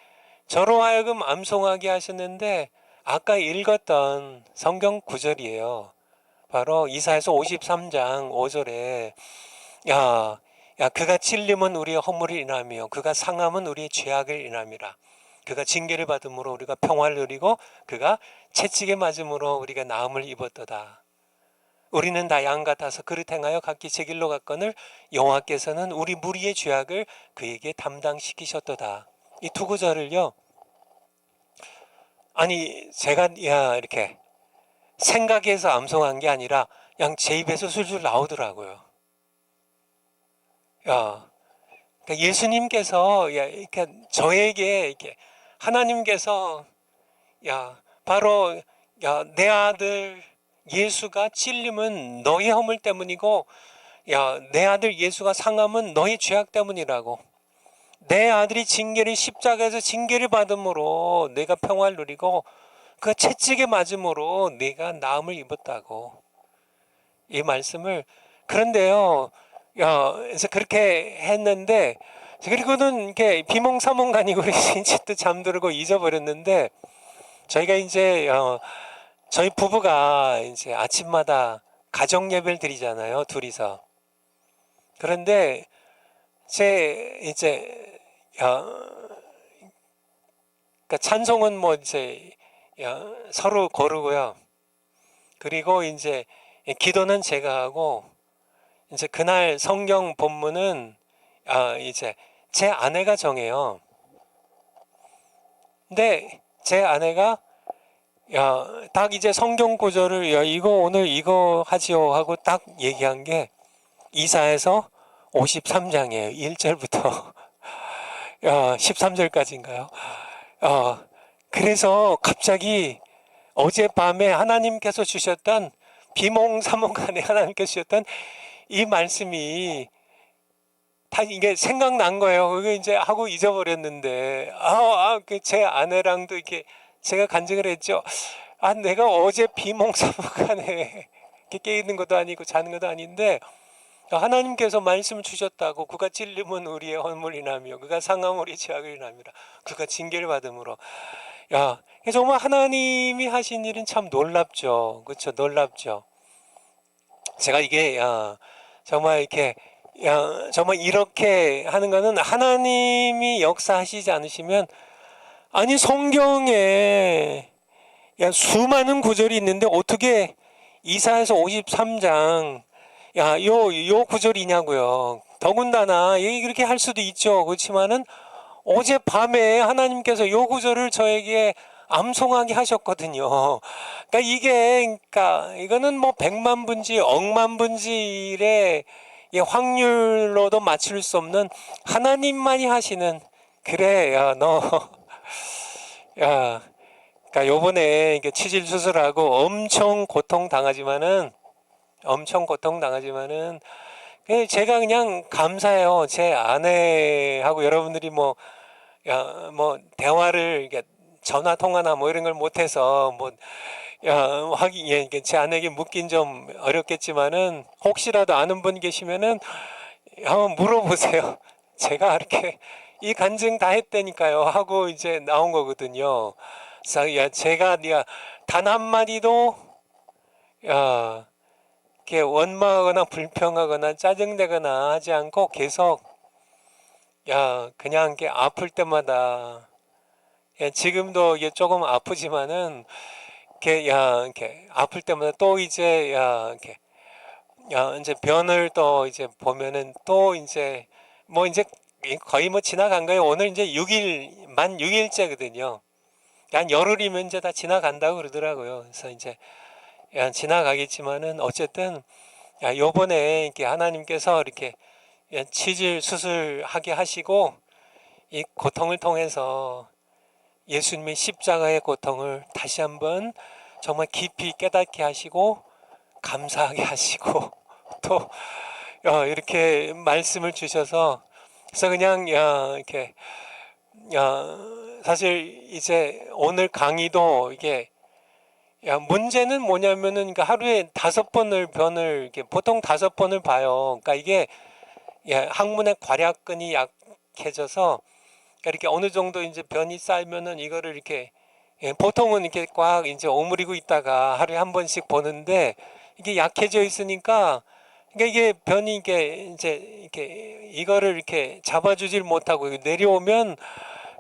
저로 하여금 암송하게 하셨는데, 아까 읽었던 성경 구절이에요. 바로 이사야서 53장 5절에 그가 찔림은 우리의 허물을 인하며 그가 상함은 우리의 죄악을 인함이라. 그가 징계를 받음으로 우리가 평화를 누리고 그가 채찍에 맞음으로 우리가 나음을 입었도다. 우리는 다 양 같아서 그릇 행하여 각기 제 길로 갔거늘 여호와께서는 우리 무리의 죄악을 그에게 담당시키셨도다. 이 2구절을요, 아니 제가 이렇게 생각해서 암송한 게 아니라 그냥 제 입에서 술술 나오더라고요. 그러니까 예수님께서 이렇게 저에게 이렇게 하나님께서 바로 내 아들 예수가 찔림은 너의 허물 때문이고 내 아들 예수가 상함은 너의 죄악 때문이라고. 내 아들이 십자가에서 징계를 받음으로 내가 평화를 누리고 그 채찍에 맞음으로 내가 나음을 입었다고. 이 말씀을, 그런데요, 그래서 그렇게 했는데, 그리고는 이렇게 비몽사몽간이고 진짜 또 잠들고 잊어버렸는데, 저희가 이제 저희 부부가 이제 아침마다 가정 예배를 드리잖아요, 둘이서. 그런데 제 이제 그러니까 찬송은 뭐 이제 서로 고르고요. 그리고 이제 기도는 제가 하고, 이제 그날 성경 본문은 이제 제 아내가 정해요. 근데 제 아내가 딱 이제 성경 구절을 이거 오늘 이거 하지요 하고 딱 얘기한 게 이사에서 53장이에요. 1절부터 13절까지인가요? 그래서 갑자기 어젯밤에 하나님께서 주셨던 비몽사몽간에 하나님께서 주셨던 이 말씀이 다 이게 생각난 거예요. 그게 이제 하고 잊어버렸는데, 제 아내랑도 이렇게 제가 간증을 했죠. 내가 어제 비몽사몽간에 이렇게 깨 있는 것도 아니고 자는 것도 아닌데, 하나님께서 말씀을 주셨다고. 그가 찔림은 우리의 허물이나며 그가 상함 우리 죄악이나미라. 그가 징계를 받음으로. 정말 하나님이 하신 일은 참 놀랍죠. 그렇죠? 놀랍죠. 제가 이게 정말 이렇게 정말 이렇게 하는 거는 하나님이 역사하시지 않으시면, 아니 성경에 수많은 구절이 있는데 어떻게 이사야서 53장 요 구절이냐고요. 더군다나 이렇게 할 수도 있죠. 그렇지만은 어젯밤에 하나님께서 요 구절을 저에게 암송하게 하셨거든요. 그러니까 이거는 뭐 백만 분지 억만 분지의 확률로도 맞출 수 없는 하나님만이 하시는. 그래, 그러니까 요번에 이게 치질 수술하고 엄청 고통당하지만은 제가 그냥 감사해요. 제 아내하고 여러분들이 뭐 대화를 이게 전화 통화나 뭐 이런 걸 못해서 제 아내에게 묻긴 좀 어렵겠지만은 혹시라도 아는 분 계시면은 한번 물어보세요. 제가 이렇게 이 간증 다 했다니까요 하고 이제 나온 거거든요. 그래서 제가 단 한마디도 이렇게 원망하거나 불평하거나 짜증내거나 하지 않고 계속 그냥 이렇게 아플 때마다, 지금도 이게 조금 아프지만은 이렇게 아플 때마다 또 이제 이렇게 이제 변을 또 이제 보면은 또 이제 뭐 이제 거의 뭐 지나간 거예요. 오늘 이제 6일 만 6일째거든요. 한 열흘이면 이제 다 지나간다고 그러더라고요. 그래서 이제 지나가겠지만은 어쨌든 요번에 이렇게 하나님께서 이렇게 치질 수술하게 하시고 이 고통을 통해서 예수님의 십자가의 고통을 다시 한번 정말 깊이 깨닫게 하시고 감사하게 하시고 또 이렇게 말씀을 주셔서, 그래서 그냥 이렇게 사실 이제 오늘 강의도 이게 문제는 뭐냐면은 그러니까 하루에 5번을 변을 이렇게 보통 5번을 봐요. 그러니까 이게 항문의 괄약근이 약해져서 이렇게 어느 정도 이제 변이 쌓이면은 이거를 이렇게 보통은 이렇게 꽉 이제 오므리고 있다가 하루에 한 번씩 보는데 이게 약해져 있으니까, 그러니까 이게 변이 이렇게 이거를 이렇게 잡아주질 못하고 내려오면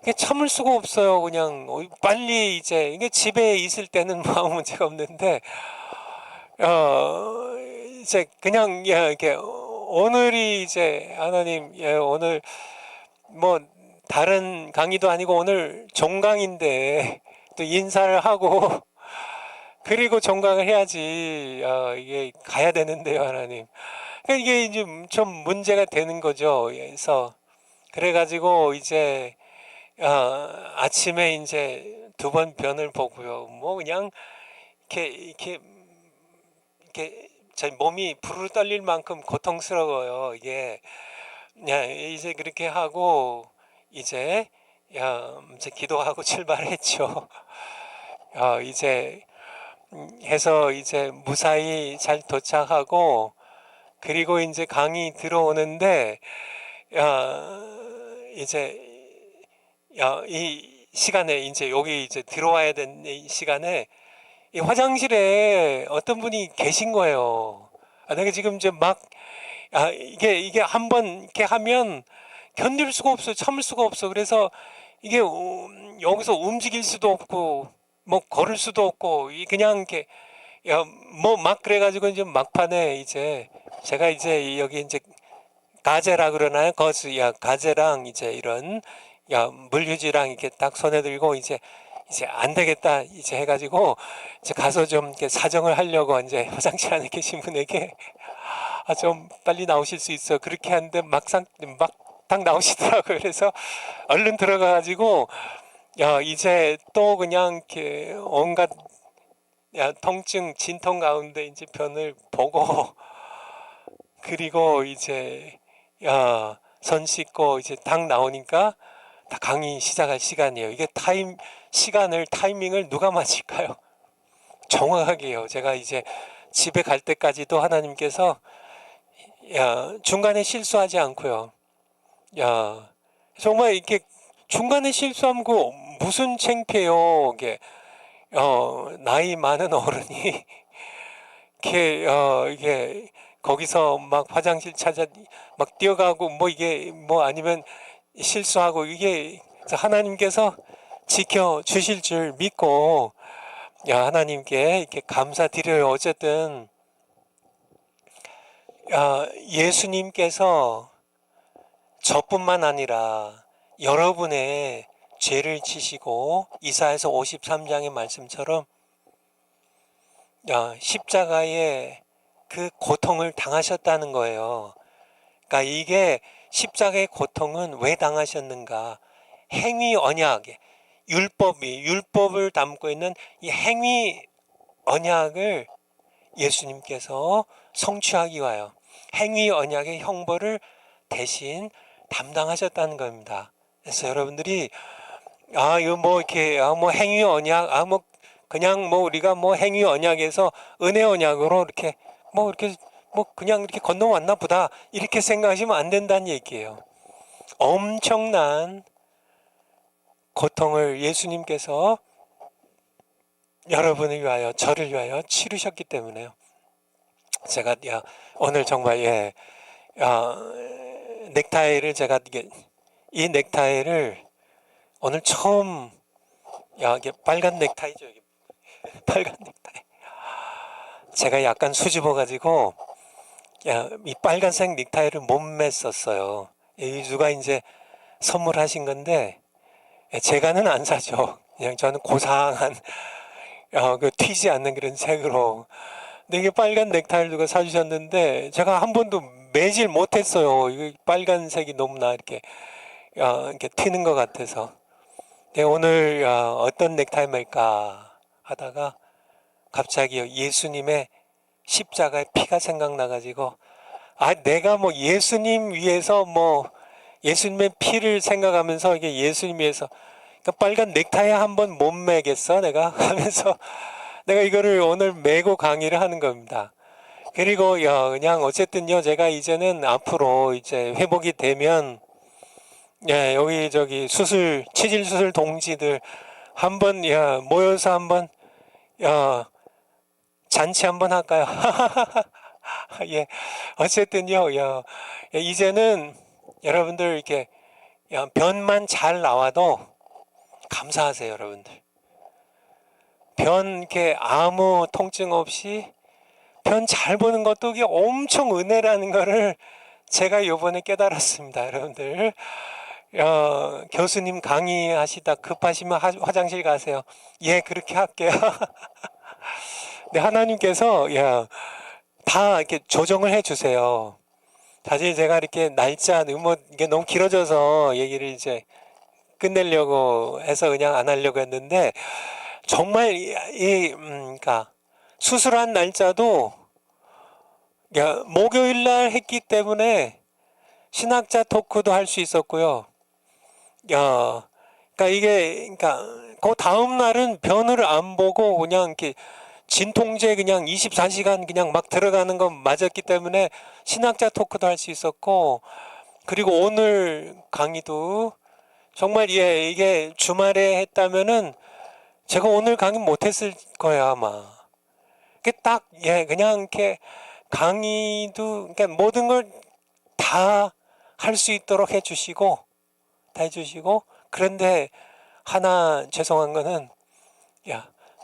이게 참을 수가 없어요. 그냥 빨리 이제 이게 집에 있을 때는 아무 문제가 없는데 이제 그냥 이렇게 오늘이 이제 하나님 오늘 뭐 다른 강의도 아니고 오늘 종강인데 또 인사를 하고 그리고 종강을 해야지 이게 가야 되는데요, 하나님. 그러니까 이게 이제 좀 문제가 되는 거죠. 그래가지고 이제 아침에 이제 2번 변을 보고요. 뭐 그냥 이렇게 제 몸이 부르르 떨릴 만큼 고통스러워요. 이게 이제 그렇게 하고 이제 이제 기도하고 출발했죠. 이제 해서 이제 무사히 잘 도착하고, 그리고 이제 강의 들어오는데 이제 시간에 이제 여기 이제 들어와야 되는 이 시간에 이 화장실에 어떤 분이 계신 거예요. 내가 지금 이제 막 이게 한번 이렇게 하면 견딜 수가 없어, 참을 수가 없어. 그래서 이게 여기서 움직일 수도 없고 뭐 걸을 수도 없고 그냥 이렇게 뭐 막 그래가지고 이제 막판에 이제 제가 이제 여기 이제 가재라 그러나요? 가재랑 이제 이런 물휴지랑 이렇게 딱 손에 들고 이제 안 되겠다 이제 해가지고 이제 가서 좀 이렇게 사정을 하려고 이제 화장실 안에 계신 분에게 좀 빨리 나오실 수 있어 그렇게 하는데 막상 막 딱 나오시더라고요. 그래서 얼른 들어가가지고 이제 또 그냥 이렇게 온갖 통증 진통 가운데 이제 변을 보고 그리고 이제 손 씻고 이제 딱 나오니까 다 강의 시작할 시간이에요. 이게 타이밍을 누가 맞힐까요? 정확하게요. 제가 이제 집에 갈 때까지도 하나님께서 중간에 실수하지 않고요. 정말 이렇게 중간에 실수하면 그 무슨 창피해요. 이게 나이 많은 어른이 이게 거기서 막 화장실 찾아 막 뛰어가고 뭐 이게 뭐 아니면 실수하고 이게 하나님께서 지켜 주실 줄 믿고 하나님께 이렇게 감사드려요. 어쨌든 예수님께서 저뿐만 아니라 여러분의 죄를 지시고 이사야서 53장의 말씀처럼 십자가의 그 고통을 당하셨다는 거예요. 그러니까 이게 십자가의 고통은 왜 당하셨는가? 행위 언약에 율법을 담고 있는 이 행위 언약을 예수님께서 성취하기 위하여 행위 언약의 형벌을 대신 담당하셨다는 겁니다. 그래서 여러분들이 이거 뭐 이렇게 뭐 행위 언약 뭐 그냥 뭐 우리가 뭐 행위 언약에서 은혜 언약으로 이렇게 뭐 그냥 이렇게 건너왔나 보다 이렇게 생각하시면 안 된다는 얘기예요. 엄청난 고통을 예수님께서 여러분을 위하여 저를 위하여 치르셨기 때문에요. 제가 오늘 정말 넥타이를 제가 이 넥타이를 오늘 처음 이게 빨간 넥타이죠. 이게 빨간 넥타이. 제가 약간 수줍어 가지고 이 빨간색 넥타이를 못 맸었어요. 이 누가 이제 선물하신 건데 제가는 안 사죠. 그냥 저는 고상한 그 튀지 않는 그런 색으로. 근데 이게 빨간 넥타이를 누가 사주셨는데 제가 한 번도 매질 못했어요. 이거 빨간색이 너무나 이렇게 튀는 것 같아서. 근데 오늘 어떤 넥타이 맬까 하다가 갑자기 예수님의 십자가의 피가 생각나가지고 내가 뭐 예수님 위해서 뭐 예수님의 피를 생각하면서 이게 예수님 위해서 그러니까 빨간 넥타이 한번 못 매겠어 내가 하면서 내가 이거를 오늘 매고 강의를 하는 겁니다. 그리고 그냥 어쨌든요 제가 이제는 앞으로 이제 회복이 되면 여기 치질 수술 동지들 한번 모여서 한번 잔치 한번 할까요? 예, 어쨌든요, 이제는 여러분들 이렇게 변만 잘 나와도 감사하세요, 여러분들. 변 이렇게 아무 통증 없이 변 잘 보는 것도 이게 엄청 은혜라는 거를 제가 요번에 깨달았습니다, 여러분들. 교수님 강의하시다 급하시면 화장실 가세요. 예, 그렇게 할게요. 네, 하나님께서 다 이렇게 조정을 해주세요. 사실 제가 이렇게 날짜 이게 너무 길어져서 얘기를 이제 끝내려고 해서 그냥 안 하려고 했는데 정말 그러니까 수술한 날짜도 목요일 날 했기 때문에 신학자 토크도 할 수 있었고요. 그러니까 그 다음 날은 변을 안 보고 그냥 이렇게 진통제 그냥 24시간 그냥 막 들어가는 거 맞았기 때문에 신학자 토크도 할 수 있었고 그리고 오늘 강의도 정말 이게 주말에 했다면은 제가 오늘 강의 못했을 거예요 아마. 이게 딱 그냥 이렇게 강의도 그러니까 모든 걸 다 할 수 있도록 해주시고 다 해주시고 그런데 하나 죄송한 거는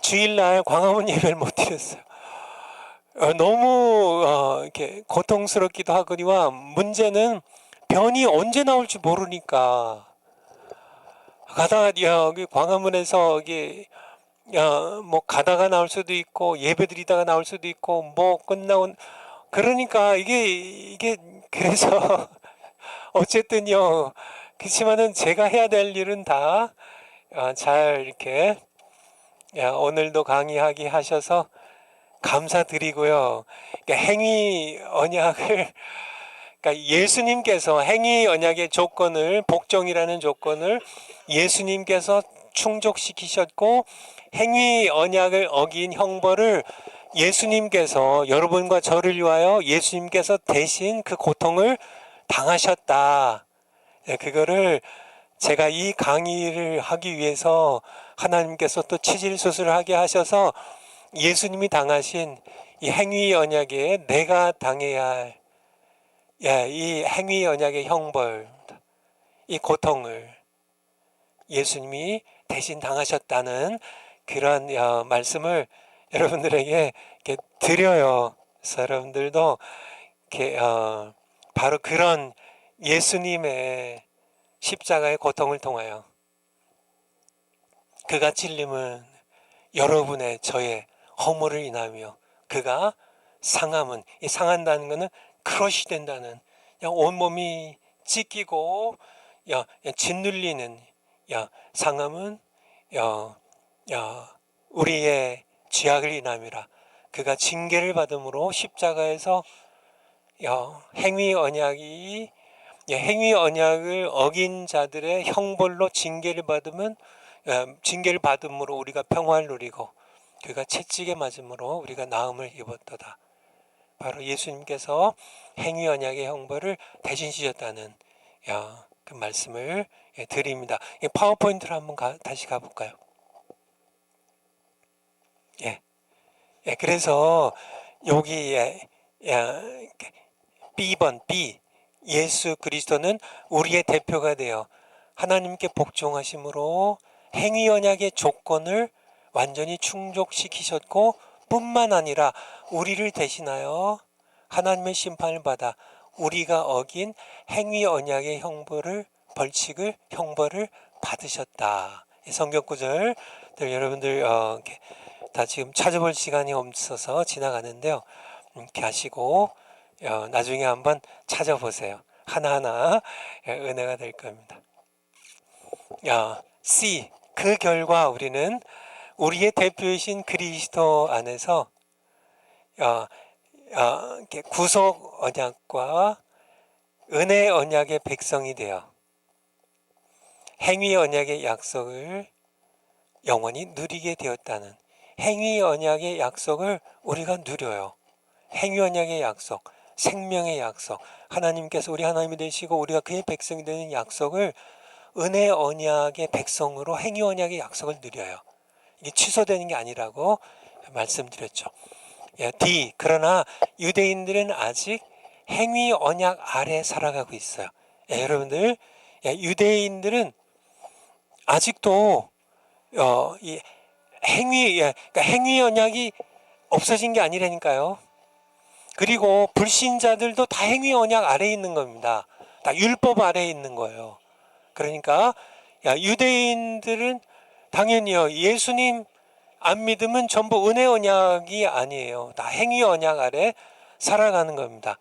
주일날 광화문 예배를 못 드렸어요. 너무 이렇게 고통스럽기도 하거니와 문제는 변이 언제 나올지 모르니까 가다가 여기 광화문에서 이게 뭐 가다가 나올 수도 있고 예배 드리다가 나올 수도 있고 뭐 끝나온 그러니까 이게 그래서 어쨌든요 그렇지만은 제가 해야 될 일은 다 잘 이렇게 오늘도 강의하게 하셔서 감사드리고요. 그러니까 행위 언약을 그러니까 예수님께서 행위 언약의 조건을 복종이라는 조건을 예수님께서 충족시키셨고 행위 언약을 어긴 형벌을 예수님께서 여러분과 저를 위하여 예수님께서 대신 그 고통을 당하셨다. 그거를 제가 이 강의를 하기 위해서 하나님께서 또 치질 수술을 하게 하셔서 예수님이 당하신 이 행위 언약에 내가 당해야 할 이 행위 언약의 형벌, 이 고통을 예수님이 대신 당하셨다는 그런 말씀을 여러분들에게 이렇게 드려요. 그래서 여러분들도 이렇게 바로 그런 예수님의 십자가의 고통을 통하여 그가 찔림은 여러분의 저의 허물을 인하며 그가 상함은 이 상한다는 것은 크러쉬 된다는 온몸이 찢기고 짓눌리는 상함은 우리의 죄악을 인함이라 그가 징계를 받음으로 십자가에서 행위 언약이 행위 언약을 어긴 자들의 형벌로 징계를 받으면 징계를 받음으로 우리가 평화를 누리고 그가 채찍에 맞음으로 우리가 나음을 입었도다. 바로 예수님께서 행위 언약의 형벌을 대신 지셨다는 그 말씀을 드립니다. 파워포인트를 한번 다시 가볼까요? 그래서 여기 B번 B 예수 그리스도는 우리의 대표가 되어 하나님께 복종하심으로 행위 언약의 조건을 완전히 충족시키셨고 뿐만 아니라 우리를 대신하여 하나님의 심판을 받아 우리가 어긴 행위 언약의 벌칙을 형벌을 받으셨다. 성경 구절 여러분들 다 지금 찾아볼 시간이 없어서 지나가는데요. 이렇게 하시고 나중에 한번 찾아보세요. 하나하나 은혜가 될 겁니다. C 그 결과 우리는 우리의 대표이신 그리스도 안에서 구속 언약과 은혜 언약의 백성이 되어 행위 언약의 약속을 영원히 누리게 되었다는 행위 언약의 약속을 우리가 누려요. 행위 언약의 약속, 생명의 약속, 하나님께서 우리 하나님이 되시고 우리가 그의 백성이 되는 약속을 은혜 언약의 백성으로 행위 언약의 약속을 누려요. 이게 취소되는 게 아니라고 말씀드렸죠. D 그러나 유대인들은 아직 행위 언약 아래 살아가고 있어요. 여러분들 유대인들은 아직도 이 그러니까 행위 언약이 없어진 게 아니라니까요. 그리고 불신자들도 다 행위 언약 아래에 있는 겁니다. 다 율법 아래에 있는 거예요. 그러니까 유대인들은 당연히요. 예수님 안 믿으면 전부 은혜 언약이 아니에요. 다 행위 언약 아래 살아가는 겁니다.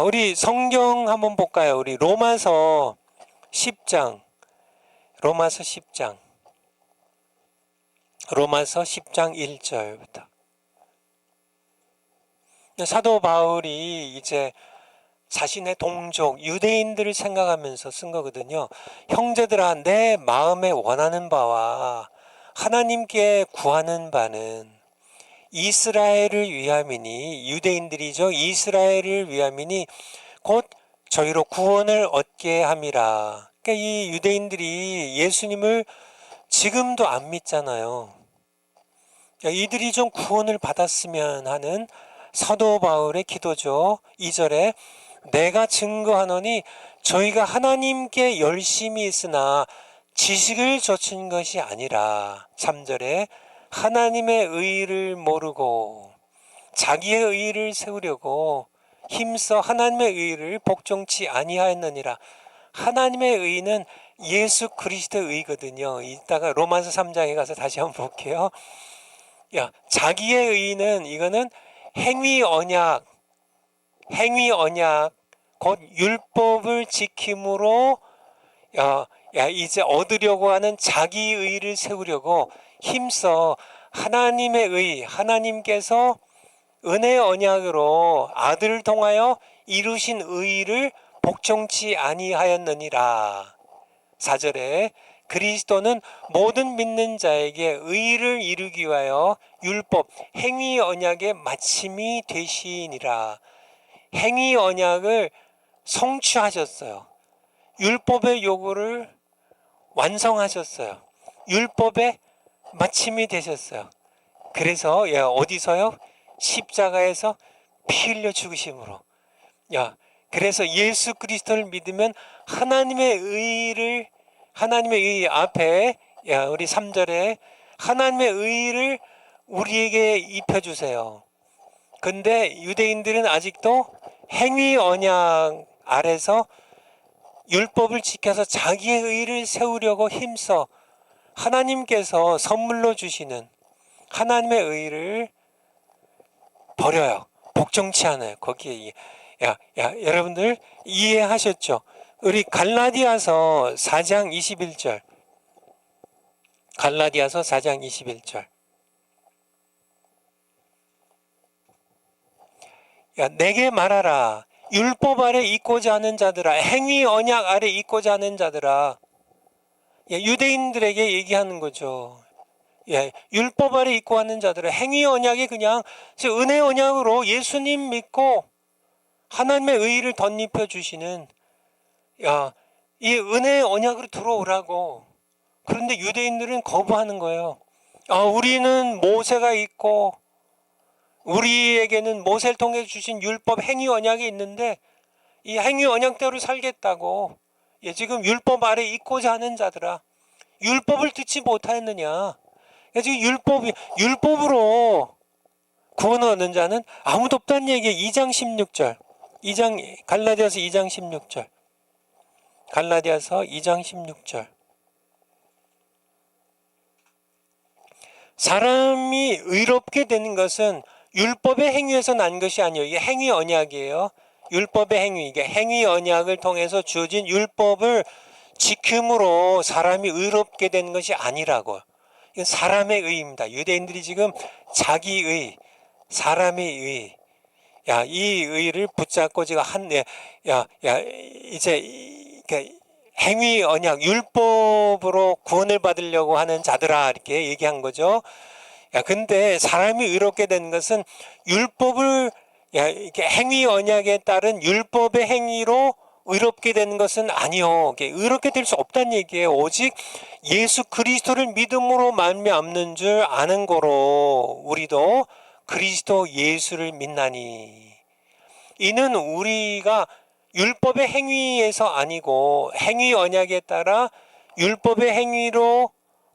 우리 성경 한번 볼까요? 우리 로마서 10장 로마서 10장 1절부터 사도 바울이 이제 자신의 동족 유대인들을 생각하면서 쓴 거거든요. 형제들아 내 마음에 원하는 바와 하나님께 구하는 바는 이스라엘을 위함이니 유대인들이죠. 이스라엘을 위함이니 곧 저희로 구원을 얻게 함이라. 그러니까 이 유대인들이 예수님을 지금도 안 믿잖아요. 이들이 좀 구원을 받았으면 하는 사도 바울의 기도죠. 2절에 내가 증거하노니 저희가 하나님께 열심히 있으나 지식을 좇은 것이 아니라 3절에 하나님의 의의를 모르고 자기의 의의를 세우려고 힘써 하나님의 의의를 복종치 아니하였느니라. 하나님의 의의는 예수 그리스도의 의거든요. 이따가 로마서 3장에 가서 다시 한번 볼게요. 자기의 의의는 이거는 행위 언약 곧 율법을 지킴으로 이제 얻으려고 하는 자기 의의를 세우려고 힘써 하나님의 의, 하나님께서 은혜 언약으로 아들을 통하여 이루신 의의를 복종치 아니하였느니라. 4절에 그리스도는 모든 믿는 자에게 의의를 이루기 위하여 율법, 행위 언약의 마침이 되시니라. 행위 언약을 성취하셨어요. 율법의 요구를 완성하셨어요. 율법의 마침이 되셨어요. 그래서 어디서요? 십자가에서 피 흘려 죽으심으로. 그래서 예수 그리스도를 믿으면 하나님의 의 앞에 우리 3절에 하나님의 의를 우리에게 입혀주세요. 근데 유대인들은 아직도 행위 언약 아래서 율법을 지켜서 자기의 의를 세우려고 힘써 하나님께서 선물로 주시는 하나님의 의를 버려요. 복종치 않아요. 거기에 여러분들 이해하셨죠? 우리 갈라디아서 4장 21절 갈라디아서 4장 21절 내게 말하라 율법 아래 있고자 하는 자들아 행위 언약 아래 있고자 하는 자들아 유대인들에게 얘기하는 거죠. 율법 아래 있고 하는 자들은 행위 언약이 그냥 은혜 언약으로 예수님 믿고 하나님의 의의를 덧입혀 주시는 이 은혜 언약으로 들어오라고. 그런데 유대인들은 거부하는 거예요. 우리는 모세가 있고 우리에게는 모세를 통해 주신 율법 행위 언약이 있는데 이 행위 언약대로 살겠다고. 지금 율법 아래 있고자 하는 자들아 율법을 듣지 못하였느냐. 지금 율법으로 구원 얻는 자는 아무도 없다는 얘기예요. 2장 16절 갈라디아서 2장 16절 갈라디아서 2장 16절 사람이 의롭게 되는 것은 율법의 행위에서 난 것이 아니에요. 이게 행위 언약이에요. 율법의 행위, 이게 행위 언약을 통해서 주어진 율법을 지킴으로 사람이 의롭게 되는 것이 아니라고. 이건 사람의 의입니다. 유대인들이 지금 자기의, 사람의 의, 이 의를 붙잡고 지금 이제 행위 언약, 율법으로 구원을 받으려고 하는 자들아 이렇게 얘기한 거죠. 근데 사람이 의롭게 되는 것은 율법을 이렇게 행위 언약에 따른 율법의 행위로 의롭게 되는 것은 아니요. 의롭게 될 수 없다는 얘기예요. 오직 예수 그리스도를 믿음으로 말미암는 줄 아는 거로 우리도 그리스도 예수를 믿나니. 이는 우리가 율법의 행위에서 아니고 행위 언약에 따라 율법의 행위로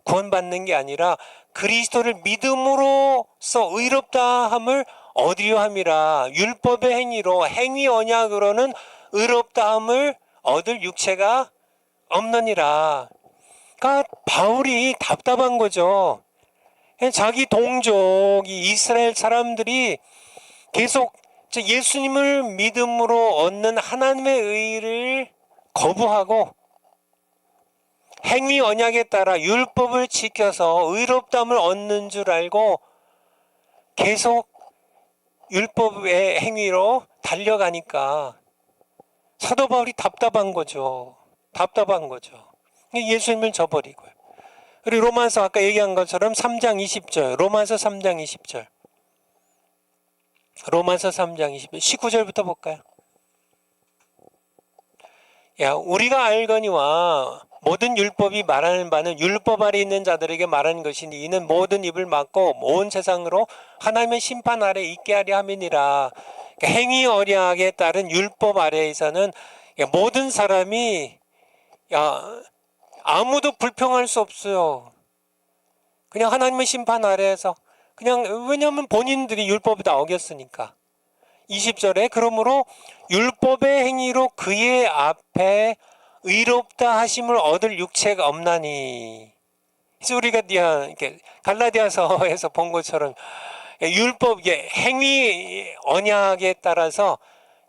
구원받는 게 아니라 그리스도를 믿음으로써 의롭다함을 얻으려 함이라. 율법의 행위로 행위 언약으로는 의롭다함을 얻을 육체가 없느니라. 그러니까 바울이 답답한 거죠. 자기 동족 이 이스라엘 사람들이 계속 예수님을 믿음으로 얻는 하나님의 의를 거부하고 행위 언약에 따라 율법을 지켜서 의롭다함을 얻는 줄 알고 계속 율법의 행위로 달려가니까 사도 바울이 답답한 거죠. 예수님을 저버리고요. 우리 로마서 아까 얘기한 것처럼 3장 20절 로마서 3장 20절 로마서 3장 20절 19절부터 볼까요? 야, 우리가 알거니와 모든 율법이 말하는 바는 율법 아래 있는 자들에게 말하는 것이니 이는 모든 입을 막고 온 세상으로 하나님의 심판 아래 있게 하려 함이니라. 그러니까 행위 언약에 따른 율법 아래에서는 모든 사람이 아무도 불평할 수 없어요. 그냥 하나님의 심판 아래에서 그냥 왜냐하면 본인들이 율법을 다 어겼으니까. 20절에 그러므로 율법의 행위로 그의 앞에 의롭다 하심을 얻을 육체가 없나니. 그래서 우리가 이렇게 갈라디아서에서 본 것처럼 율법 행위 언약에 따라서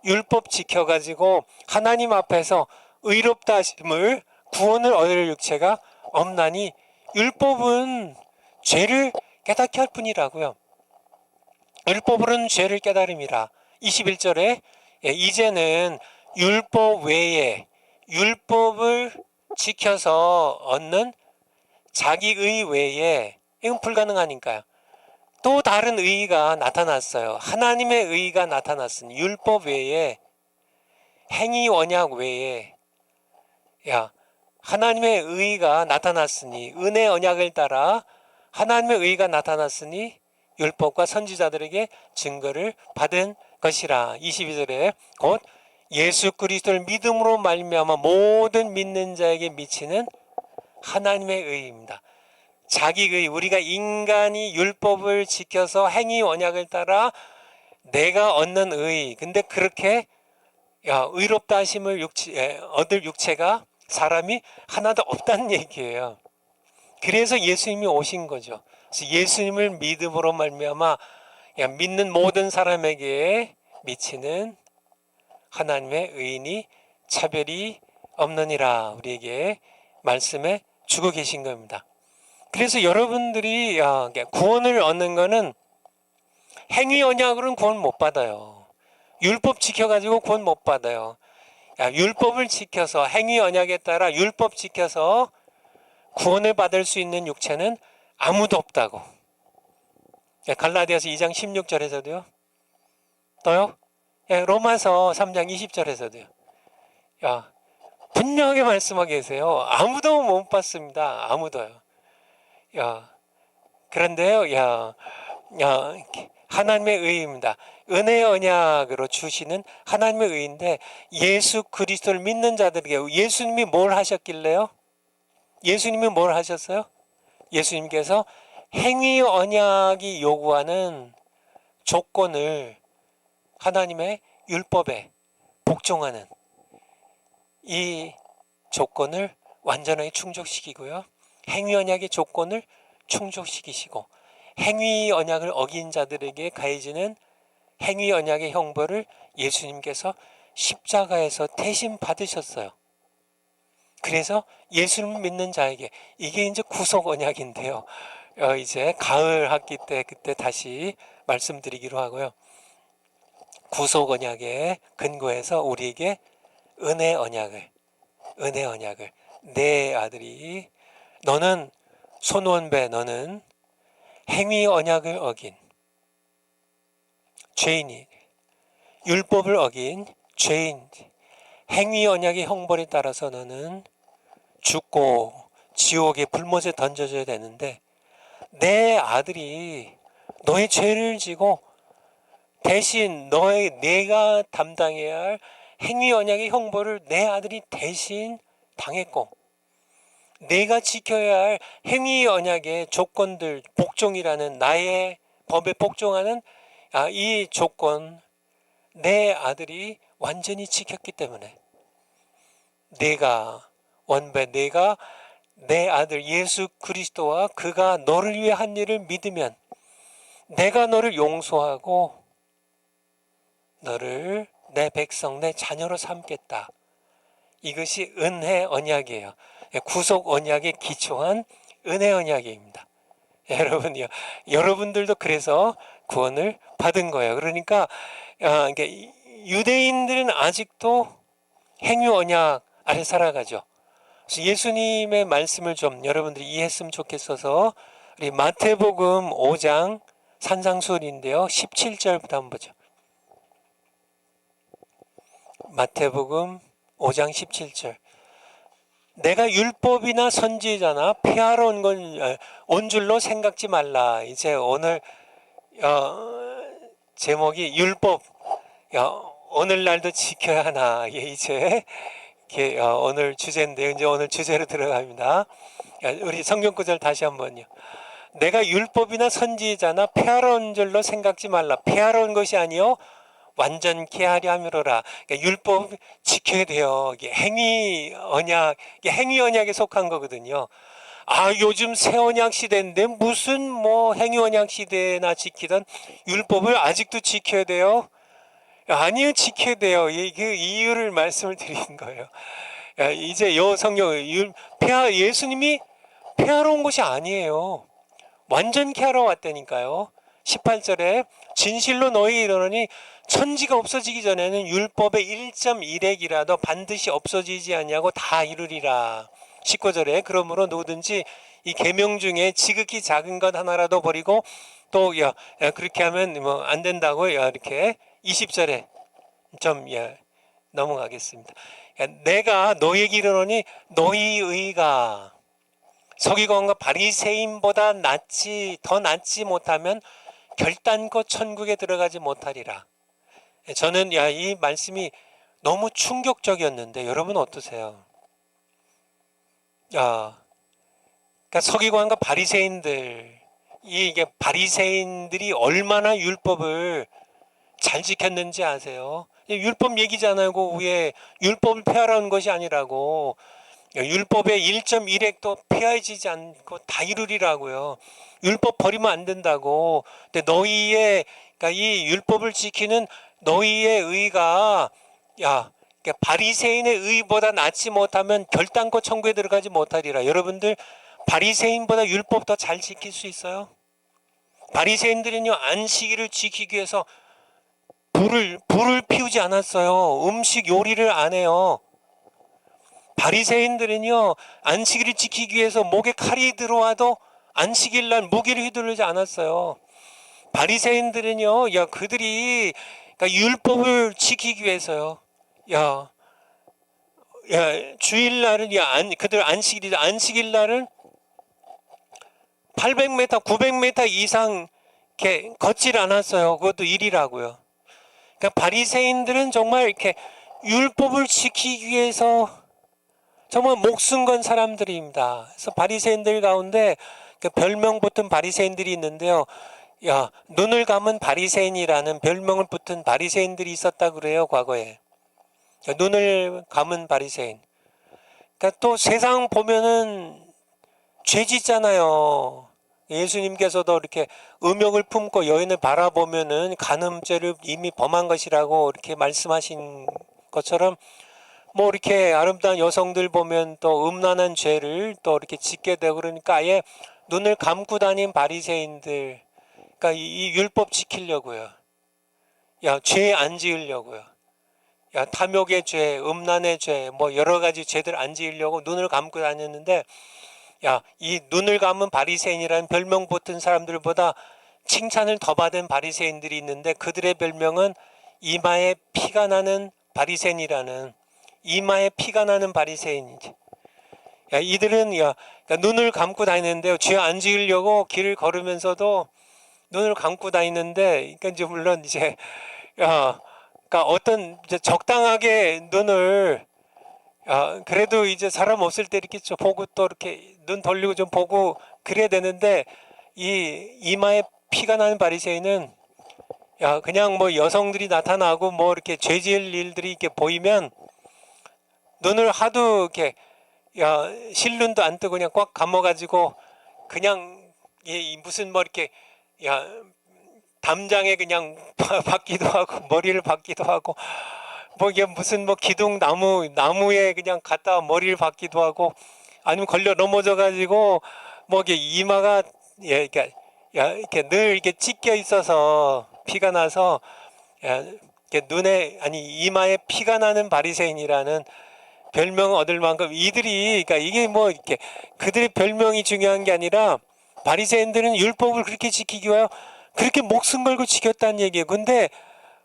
율법 지켜가지고 하나님 앞에서 의롭다 하심을 구원을 얻을 육체가 없나니. 율법은 죄를 깨닫게 할 뿐이라고요. 율법으로는 죄를 깨달음이라. 21절에 이제는 율법 외에 율법을 지켜서 얻는 자기의 외에, 이건 불가능하니까요. 또 다른 의의가 나타났어요. 하나님의 의의가 나타났으니 율법 외에, 행위 언약 외에 하나님의 의의가 나타났으니, 은혜 언약을 따라 하나님의 의의가 나타났으니 율법과 선지자들에게 증거를 받은 것이라. 22절에 곧 예수 그리스도를 믿음으로 말미암아 모든 믿는 자에게 미치는 하나님의 의입니다. 자기의, 우리가 인간이 율법을 지켜서 행위 언약을 따라 내가 얻는 의, 근데 그렇게 의롭다 하심을 얻을 육체가 사람이 하나도 없다는 얘기예요. 그래서 예수님이 오신 거죠. 그래서 예수님을 믿음으로 말미암아 믿는 모든 사람에게 미치는 하나님의 의인이 차별이 없느니라 우리에게 말씀해 주고 계신 겁니다. 그래서 여러분들이 구원을 얻는 거는 행위 언약으로는 구원 못 받아요. 율법 지켜가지고 구원 못 받아요. 율법을 지켜서, 행위 언약에 따라 율법 지켜서 구원을 받을 수 있는 육체는 아무도 없다고. 갈라디아서 2장 16절에서도요. 또요. 로마서 3장 20절에서도요. 분명하게 말씀하고 계세요. 아무도 못 받습니다. 아무도요. 그런데요. 하나님의 의입니다. 은혜 언약으로 주시는 하나님의 의인데 예수 그리스도를 믿는 자들에게 예수님이 뭘 하셨길래요? 예수님이 뭘 하셨어요? 예수님께서 행위 언약이 요구하는 조건을 하나님의 율법에 복종하는 이 조건을 완전하게 충족시키고요. 행위 언약의 조건을 충족시키시고 행위 언약을 어긴 자들에게 가해지는 행위 언약의 형벌을 예수님께서 십자가에서 대신 받으셨어요. 그래서 예수를 믿는 자에게 이게 이제 구속 언약인데요. 이제 가을 학기 때 그때 다시 말씀드리기로 하고요. 구속 언약에 근거해서 우리에게 은혜 언약을 내 아들이 너는 손원배 너는 행위 언약을 어긴 죄인이 율법을 어긴 죄인 행위 언약의 형벌에 따라서 너는 죽고 지옥의 불못에 던져져야 되는데 내 아들이 너의 죄를 지고 대신 내가 담당해야 할 행위 언약의 형벌을 내 아들이 대신 당했고 내가 지켜야 할 행위 언약의 조건들 복종이라는 나의 법에 복종하는 이 조건 내 아들이 완전히 지켰기 때문에 내가 내 아들 예수 그리스도와 그가 너를 위해 한 일을 믿으면 내가 너를 용서하고 너를 내 백성 내 자녀로 삼겠다. 이것이 은혜 언약이에요. 구속 언약에 기초한 은혜 언약입니다. 여러분들도 그래서 구원을 받은 거예요. 그러니까 유대인들은 아직도 행위 언약 아래 살아가죠. 그래서 예수님의 말씀을 좀 여러분들이 이해했으면 좋겠어서 우리 마태복음 5장 산상수훈인데요. 17절부터 한번 보죠. 마태복음 5장 17절. 내가 율법이나 선지자나 폐하러 온 줄로 생각지 말라. 이제 오늘 제목이 율법. 오늘날도 지켜야 하나. 이제 오늘 주제인데 이제 오늘 주제로 들어갑니다. 우리 성경 구절 다시 한번요. 내가 율법이나 선지자나 폐하러 온 줄로 생각지 말라. 폐하러 온 것이 아니요 완전케 하려 함이로라. 그러니까 율법 지켜야 돼요. 이게 행위 언약에 속한 거거든요. 요즘 새 언약 시대인데 무슨 뭐 행위 언약 시대나 지키던 율법을 아직도 지켜야 돼요? 아니요, 지켜야 돼요. 그 이유를 말씀을 드리는 거예요. 이제 요 성경 예수님이 폐하러 온 것이 아니에요. 완전케 하러 왔다니까요. 18절에 진실로 너희 이르노니 천지가 없어지기 전에는 율법의 1.1핵이라도 반드시 없어지지 않냐고 다 이루리라. 19절에 그러므로 누구든지 이 계명 중에 지극히 작은 것 하나라도 버리고 또 그렇게 하면 뭐 안 된다고 이렇게 20절에 좀 넘어가겠습니다. 내가 너희에게 이르노니 너희 의가 서기관과 바리새인보다 더 낫지 못하면 결단코 천국에 들어가지 못하리라. 저는 이 말씀이 너무 충격적이었는데 여러분 어떠세요? 그러니까 서기관과 바리새인들, 이게 바리새인들이 얼마나 율법을 잘 지켰는지 아세요? 율법 얘기잖아요. 그 위에 율법을 폐하라는 것이 아니라고. 율법의 1.1핵도 폐하지지 않고 다 이루리라고요. 율법 버리면 안 된다고. 근데 그러니까 이 율법을 지키는 너희의 의가 그러니까 바리새인의 의보다 낫지 못하면 결단코 천국에 들어가지 못하리라. 여러분들 바리새인보다 율법 더 잘 지킬 수 있어요? 바리새인들은요 안식일을 지키기 위해서 불을 피우지 않았어요. 음식 요리를 안 해요. 바리새인들은요 안식일을 지키기 위해서 목에 칼이 들어와도 안식일날 무기를 휘두르지 않았어요. 바리새인들은요 그들이 그러니까 율법을 지키기 위해서요 주일날은 그들 안식일날은 800m 900m 이상 이렇게 걷질 않았어요. 그것도 일이라고요. 그러니까 바리새인들은 정말 이렇게 율법을 지키기 위해서 정말 목숨 건 사람들입니다. 그래서 바리새인들 가운데 별명 붙은 바리새인들이 있는데요. 눈을 감은 바리새인이라는 별명을 붙은 바리새인들이 있었다 그래요, 과거에. 눈을 감은 바리새인. 그러니까 또 세상 보면은 죄 짓잖아요. 예수님께서도 이렇게 음욕을 품고 여인을 바라보면은 간음죄를 이미 범한 것이라고 이렇게 말씀하신 것처럼 뭐 이렇게 아름다운 여성들 보면 또 음란한 죄를 또 이렇게 짓게 되고 그러니까 아예 눈을 감고 다닌 바리새인들, 그러니까 이 율법 지키려고요. 죄 안 지으려고요. 탐욕의 죄, 음란의 죄, 뭐 여러 가지 죄들 안 지으려고 눈을 감고 다녔는데 이 눈을 감은 바리새인이라는 별명 붙은 사람들보다 칭찬을 더 받은 바리새인들이 있는데 그들의 별명은 이마에 피가 나는 바리새인이라는, 이마에 피가 나는 바리새인이지. 이들은 그러니까 눈을 감고 다니는데요. 죄 안 지으려고 길을 걸으면서도 눈을 감고 다니는데, 그러니까 이제 물론 이제 그러니까 어떤 이제 적당하게 눈을 그래도 이제 사람 없을 때 이렇게 좀 보고 또 이렇게 눈 돌리고 좀 보고 그래야 되는데 이 이마에 피가 나는 바리새인은 그냥 뭐 여성들이 나타나고 뭐 이렇게 죄 지을 일들이 이렇게 보이면 눈을 하도 이렇게 실눈도 안 뜨고 그냥 꽉 감아가지고 그냥 무슨 뭐 이렇게 담장에 그냥 박기도 하고 머리를 박기도 하고 뭐 이게 무슨 뭐 기둥 나무에 그냥 갖다 머리를 박기도 하고 아니면 걸려 넘어져 가지고 뭐 이게 이마가 이렇게 늘 이렇게 찢겨 있어서 피가 나서 이렇게 이마에 피가 나는 바리새인이라는 별명을 얻을 만큼 이들이, 그러니까 이게 뭐 이렇게 그들의 별명이 중요한 게 아니라 바리새인들은 율법을 그렇게 지키기 위하여 그렇게 목숨 걸고 지켰다는 얘기예요. 근데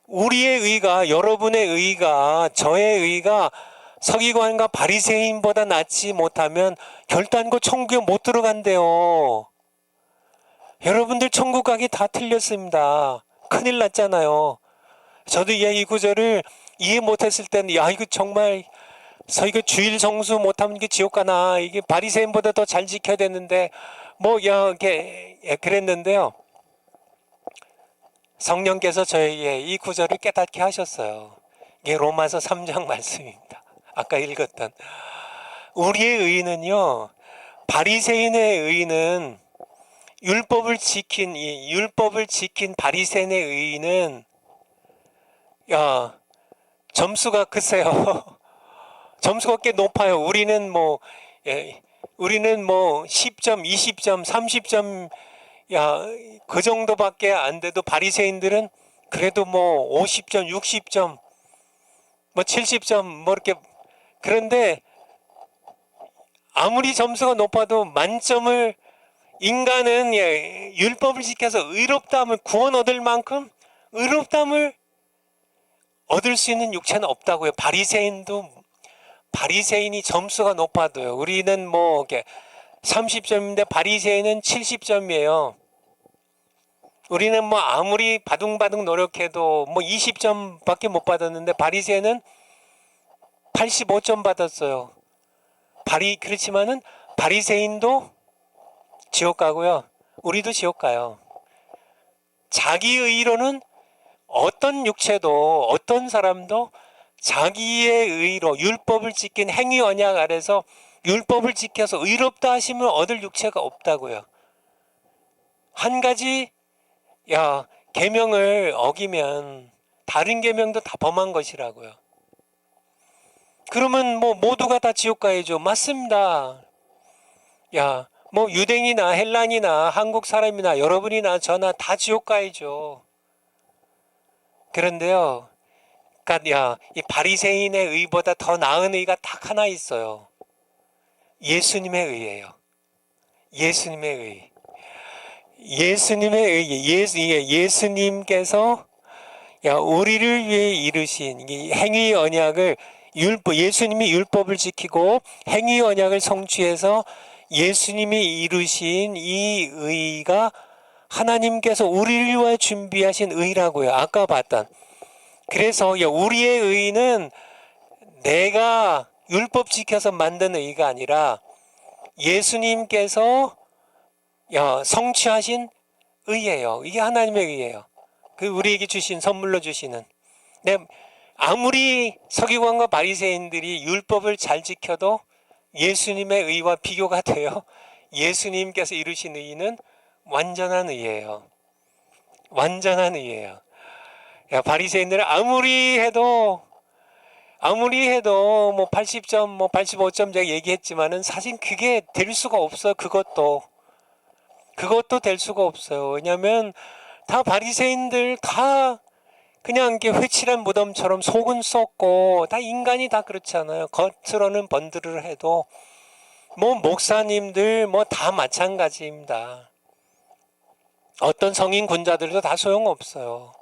우리의 의가, 여러분의 의가, 저의 의가 서기관과 바리새인보다 낫지 못하면 결단코 천국에 못 들어간대요. 여러분들 천국 가기 다 틀렸습니다. 큰일 났잖아요. 저도 이 구절을 이해 못했을 때는 야 이거 정말 이거 주일 정수 못하면 이게 지옥 가나, 이게 바리새인보다 더 잘 지켜야 되는데 이렇게 그랬는데요. 성령께서 저에게 이 구절을 깨닫게 하셨어요. 이게 로마서 3장 말씀입니다. 아까 읽었던 우리의 의의는요, 바리새인의 의의는 율법을 지킨 바리새인의 의의는 점수가 글쎄요. 점수가 꽤 높아요. 우리는 10점, 20점, 30점 그 정도밖에 안 돼도 바리새인들은 그래도 50점, 60점, 70점 이렇게. 그런데 아무리 점수가 높아도 만점을, 인간은 율법을 지켜서 의롭다함을, 구원 얻을 만큼 의롭다함을 얻을 수 있는 육체는 없다고요. 바리새인이 점수가 높아도요. 우리는 30점인데 바리새인은 70점이에요. 우리는 아무리 바둥바둥 노력해도 20점밖에 못 받았는데 바리새인은 85점 받았어요. 그렇지만은 바리새인도 지옥 가고요. 우리도 지옥 가요. 자기 의로는 어떤 육체도, 어떤 사람도 자기의 의로 율법을 지킨 행위 언약 아래서 율법을 지켜서 의롭다 하심을 얻을 육체가 없다고요. 한 가지 계명을 어기면 다른 계명도 다 범한 것이라고요. 그러면 모두가 다 지옥 가야죠. 맞습니다. 유대인이나 헬란이나 한국 사람이나 여러분이나 저나 다 지옥 가야죠. 그런데요, 이 바리새인의 의보다 더 나은 의가 딱 하나 있어요. 예수님의 의예요. 예수님의 의. 예수님의 의. 예수님께서 우리를 위해 이루신 행위 언약을, 예수님이 율법을 지키고 행위 언약을 성취해서 예수님이 이루신 이 의가 하나님께서 우리를 위해 준비하신 의라고요. 아까 봤던. 그래서 우리의 의는 내가 율법 지켜서 만든 의가 아니라 예수님께서 성취하신 의예요. 이게 하나님의 의예요. 우리에게 주신, 선물로 주시는. 아무리 서기관과 바리새인들이 율법을 잘 지켜도 예수님의 의와 비교가 돼요. 예수님께서 이루신 의는 완전한 의예요. 완전한 의예요. 바리새인들은 아무리 해도 80점, 85점 제가 얘기했지만은 사실 그게 될 수가 없어요. 그것도 될 수가 없어요. 왜냐하면 다 바리새인들 다 그냥 이렇게 회칠한 무덤처럼 속은 썩고, 다 인간이 다 그렇잖아요. 겉으로는 번들을 해도 목사님들 다 마찬가지입니다. 어떤 성인 군자들도 다 소용없어요.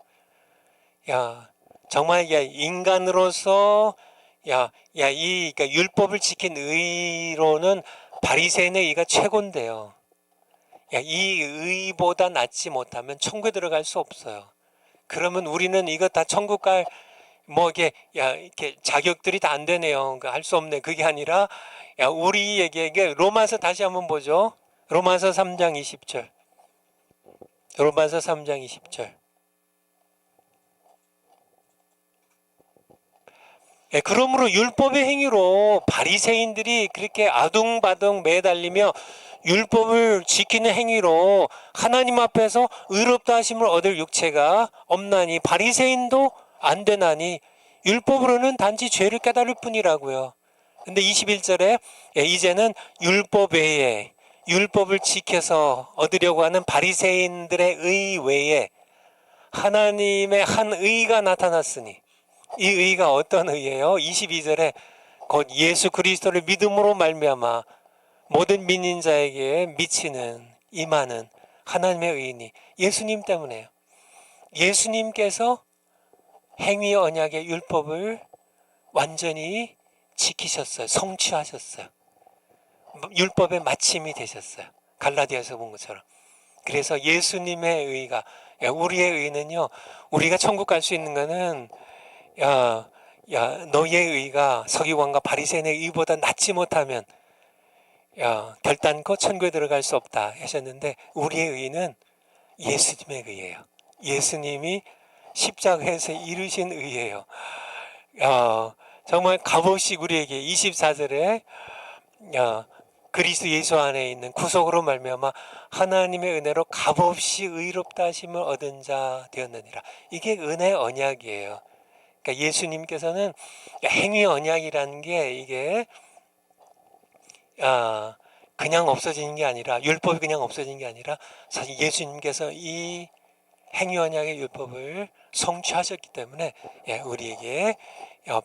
정말 인간으로서 그러니까 율법을 지킨 의로는 바리새인의 의가 최고인데요. 이 의보다 낫지 못하면 천국에 들어갈 수 없어요. 그러면 우리는 이거 다 천국 갈 이렇게 자격들이 다 안 되네요. 할 수 없네. 그게 아니라 우리에게 로마서 다시 한번 보죠. 로마서 3장 20절. 로마서 3장 20절. 그러므로 율법의 행위로 바리새인들이 그렇게 아둥바둥 매달리며 율법을 지키는 행위로 하나님 앞에서 의롭다 하심을 얻을 육체가 없나니 바리새인도 안 되나니 율법으로는 단지 죄를 깨달을 뿐이라고요. 근데 21절에 이제는 율법 외에, 율법을 지켜서 얻으려고 하는 바리새인들의 의 외에 하나님의 한 의가 나타났으니, 이 의가 어떤 의예요? 22절에 곧 예수 그리스도를 믿음으로 말미암아 모든 믿는 자에게 미치는, 임하는 하나님의 의인이 예수님 때문에요. 예수님께서 행위 언약의 율법을 완전히 지키셨어요. 성취하셨어요. 율법의 마침이 되셨어요. 갈라디아서 본 것처럼. 그래서 예수님의 의가, 우리의 의는요, 우리가 천국 갈 수 있는 거는 너희의 의가 서기관과 바리새인의 의보다 낫지 못하면 결단코 천국에 들어갈 수 없다 하셨는데, 우리의 의는 예수님의 의예요. 예수님이 십자가에서 이루신 의예요. 정말 값없이 우리에게 24절에 그리스도 예수 안에 있는 구속으로 말미암아 하나님의 은혜로 값없이 의롭다 하심을 얻은 자 되었느니라. 이게 은혜 언약이에요. 그러니까 예수님께서는 행위 언약이라는 게 이게 그냥 없어지는 게 아니라, 율법이 그냥 없어지는 게 아니라 사실 예수님께서 이 행위 언약의 율법을 성취하셨기 때문에 우리에게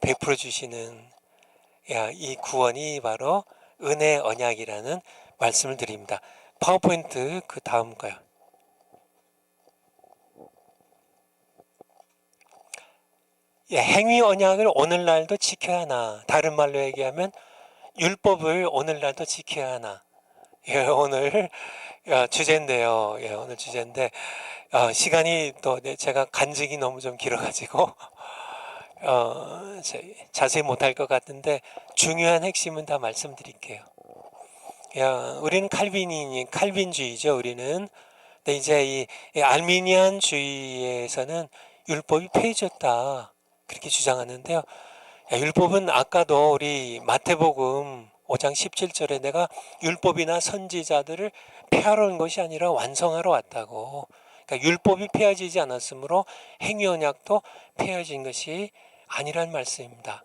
베풀어 주시는 이 구원이 바로 은혜 언약이라는 말씀을 드립니다. 파워포인트 그 다음 거요. 행위 언약을 오늘날도 지켜야 하나, 다른 말로 얘기하면 율법을 오늘날도 지켜야 하나. 오늘 주제인데요. 오늘 주제인데 시간이 또 제가 간증이 너무 좀 길어가지고 자세히 못할 것 같은데 중요한 핵심은 다 말씀드릴게요. 우리는 칼빈주의죠. 우리는. 근데 이제 이 알미니안주의에서는 율법이 폐해졌다 그렇게 주장하는데요. 율법은 아까도 우리 마태복음 5장 17절에 내가 율법이나 선지자들을 폐하러 온 것이 아니라 완성하러 왔다고. 그러니까 율법이 폐해지지 않았으므로 행위 언약도 폐해진 것이 아니란 말씀입니다.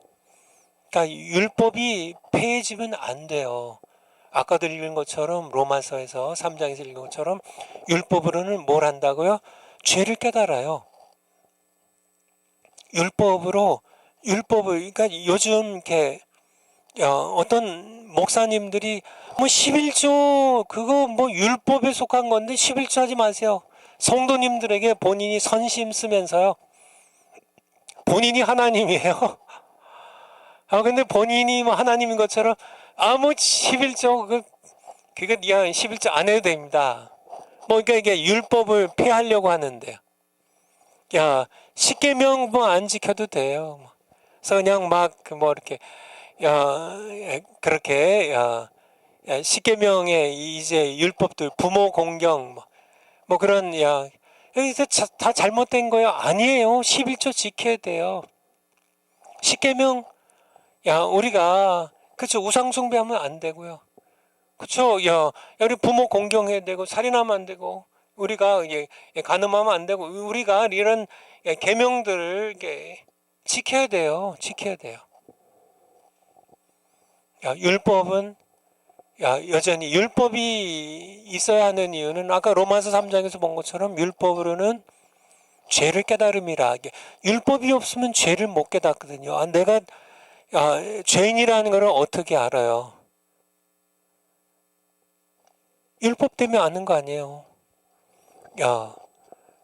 그러니까 율법이 폐해지면 안 돼요. 아까도 읽은 것처럼 로마서에서 3장에서 읽은 것처럼 율법으로는 뭘 한다고요? 죄를 깨달아요. 율법을 그러니까 요즘 이렇게 어떤 목사님들이 뭐 11조 그거 뭐 율법에 속한 건데 11조 하지 마세요. 성도님들에게 본인이 선심 쓰면서요. 본인이 하나님이에요. 근데 본인이 뭐 하나님인 것처럼 뭐 11조 그거 11조 안 해도 됩니다. 뭐 그러니까 이게 율법을 폐하려고 하는데요. 십계명 뭐 안 지켜도 돼요. 그래서 그냥 막 뭐 이렇게 그렇게 십계명의 이제 율법들 부모 공경 뭐 그런 여기서 다 잘못된 거예요. 아니에요. 11조 지켜야 돼요. 십계명 우리가 그렇죠. 우상 숭배하면 안 되고요. 그렇죠. 우리 부모 공경해야 되고 살인하면 안 되고 우리가 간음하면 안 되고 우리가 이런 계명들을 지켜야 돼요. 지켜야 돼요. 율법은 여전히 율법이 있어야 하는 이유는 아까 로마서 3장에서 본 것처럼 율법으로는 죄를 깨달음이라. 율법이 없으면 죄를 못 깨닫거든요. 내가 죄인이라는 것을 어떻게 알아요? 율법 때문에 아는 거 아니에요.